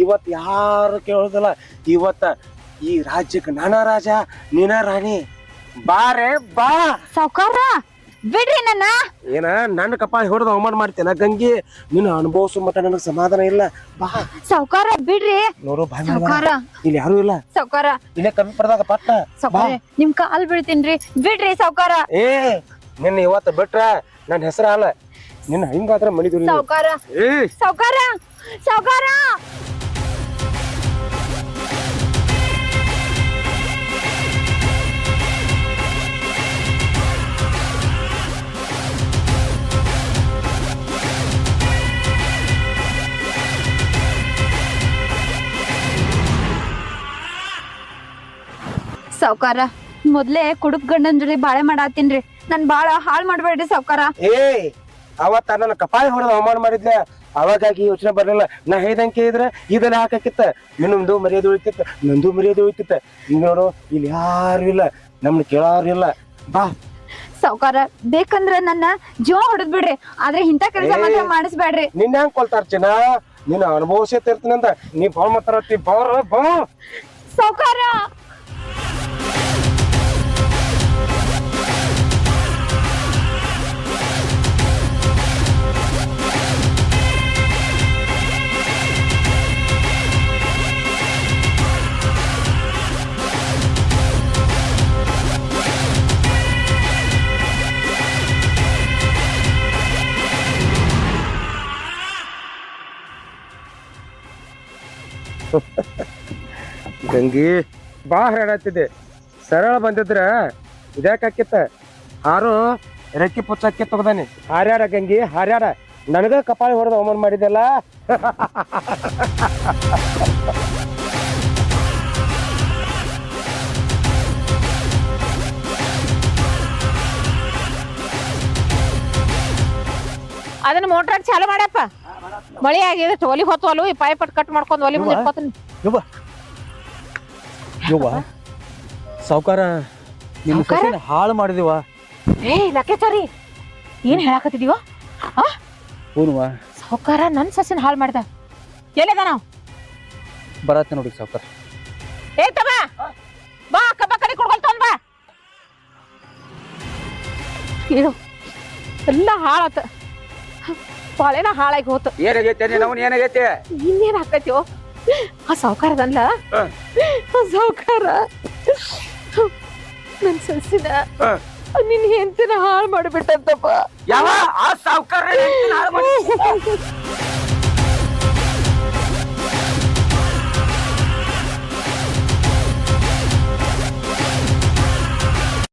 ಇವತ್ತು ಯಾರು ಕೇಳೋದಿಲ್ಲ. ಇವತ್ತ ಈ ರಾಜ್ಯಕ್ಕೆ ನಾನ ರಾಜ ನೀನ ರಾಣಿ. ಬಾರೆ ಬಾ. ಸಾವ್ಕಾರ ಬಿಡ್ರಿ ನನ್ನ. ಏನ ನನ್ನ ಕಪಾಳಿ ಹೊಡೆದ ಅವಮಾನ ಮಾಡ್ತೇನ ಗಂಗಿ? ನಿನ್ನ ಅನುಭವಿಸೋ ಮಟ್ಟ ನನಗೆ ಸಮಾಧಾನ ಇಲ್ಲ. ಬಾ ಸಾವ್ಕಾರ ಬಿಡ್ರಿ. ನೋಡು ಬಾಯ್ ಸಾವ್ಕಾರ, ಇಲ್ಲಿ ಯಾರು ಇಲ್ಲ. ಸಾವ್ಕಾರ ಇಲ್ಲೇ ಕಮ್ಮಿ ಪಡ್ದಾಗ ಪಟ್ಟ. ಸಾವ್ಕಾರ ನಿಮ್ ಕಾಲ್ ಬೀಳ್ತೀನ್ರಿ, ಬಿಡ್ರಿ ಸಾವ್ಕಾರ. ಏ ನಿನ್ನ ಇವತ್ತು ಬಿಟ್ರ ನನ್ನ ಹೆಸರ ಅಲ್ಲ. ನಿನ್ನ ಹಿಂಗಾದ್ರ ಮನಿದು ಸಾವ್ಕಾರ, ಸಾವ್ಕಾರ, ಸಾವ್ಕಾರ. ಸಾವ್ಕಾರ ಮೊದ್ಲೇ ಕುಡುಕ್ ಗಂಡನ್ ಜೊತೆ ಬಾಳೆ ಮಾಡಾತೀನ್ರಿ ನನ್ ಬಾಳ ಹಾಳ್ ಮಾಡ್ಬೇಡ್ರಿ ಸಾವ್ಕಾರ. ಏ ಅವತ್ತ ನನ್ನ ಕಪಾಯಿ ಹೊಡೆದು ಅವಮಾನ ಮಾಡಿದ್ಲೆ, ಅವಾಗಾಗಿ ಯೋಚನೆ ಬರ್ಲಿಲ್ಲ. ನಾ ಹೇಳ್ದಂಗೆ ಕೇಳಿದ್ರೆ ಇದೆಲ್ಲ ಹಾಕಿತ್ತ, ನಿನ್ನೊಂದು ಮರ್ಯಾದೆ ಉಳಿತಿತ್ತ, ನಂದು ಮರ್ಯಾದೆ ಉಳಿತಿತ್ತ. ಈಗ ನೋಡು ಇಲ್ಲಿ ಯಾರು ಇಲ್ಲ, ನಮ್ನ ಕೇಳಾರು ಇಲ್ಲ. ಬಾ ಸಾವ್ಕಾರ ಬೇಕಂದ್ರ ನನ್ನ ಜೀವ ಹೊಡೆದ್ ಬಿಡ್ರಿ, ಆದ್ರೆ ಇಂತ ಕೆಲಸ ಮಾತ್ರ ಮಾಡಿಸ್ಬೇಡ್ರಿ. ನಿನ್ನ ಹೆಂಗ್ ಕೊಲ್ತಾರ ಚಿನ್ನ, ನೀನ್ ಅನುಭವಿಸಿರ್ತೀನಂದ ನೀ ಬಾಳ್ ಮಾತಾಡತ್ತಿ. ಬಾರ ಬಾ ಸಾವ್ಕಾರ. ಗಂಗಿ ಬಾ ಹರಡತ್ತಿದ್ದೆ, ಸರಳ ಬಂದಿದ್ರ ಇದ್ಯಾಕಿತ್ತ. ಹಾರು ರೆಕ್ಕಿ ಪುಚ್ಚಕ್ಕೆ ತಗದಾನೆ. ಹಾರ್ಯಾಡ ಗಂಗಿ ಹಾರ್ಯಾಡ, ನನಗ ಕಪಾಳಿ ಹೊಡೆದು ಅವಮಾನ ಮಾಡಿದೆಲ್ಲ. ಅದನ್ನ ಮೋಟ್ರಾಗ ಚಾಲು ಮಾಡ್ಯಪ್ಪ. ಮಳಿ ಆಗಿದೆ, ಒಲಿ ಹೊತ್ತು ಅಲ್ವ ಈ ಪೈಪ್ ಕಟ್ ಮಾಡ್ಕೊಂಡು ಒಲಿ ಮುಂದೆ ಇಟ್ಕೊತೀನಿ. ಯವ್ವ ಸಾವ್ಕಾರ ನಿಮ್ಮ ಸೊಸೆನ ಹಾಳು ಮಾಡಿದಿವ. ಏ ಲಕ್ಕೇಚಾರಿ ಏನ್ ಹೇಳಾಕತ್ತಿದೀವ? ಹೂನುವ ಸಾವ್ಕಾರ ನನ್ ಸಸಿನ ಹಾಳು ಮಾಡ್ದ. ಎಲ್ಲಿದ ನಾವ್ ಬರತ್ತೆ ನೋಡಿ ಸಾವ್ಕಾರ. ಏ ತಮ್ಮ ಬಾ, ಕಬ್ಬ ಕಡೆ ಕುಡ್ಕೊಳ್ತಾವ ಬಾ. ಇದು ಎಲ್ಲ ಹಾಳಾತ, ಬಾಳೆನ ಹಾಳಾಗಿ ಹೋತ. ಏನಾಗೈತೆ ನಾವು ಏನಾಗೈತೆ? ಇನ್ನೇನ್ ಹಾಕತ್ಯೋ ಆ ಸಾವ್ಕಾರದಲ್ಲ, ಆ ಸಾವ್ಕಾರ ನನ್ ಸಸಿನ ನಿನ್ ಹೆಂಡತಿನ ಹಾಳು ಮಾಡಿಬಿಟ್ಟಂತಪ್ಪ. ಯಾವ ಆ ಸಾವ್ಕಾರ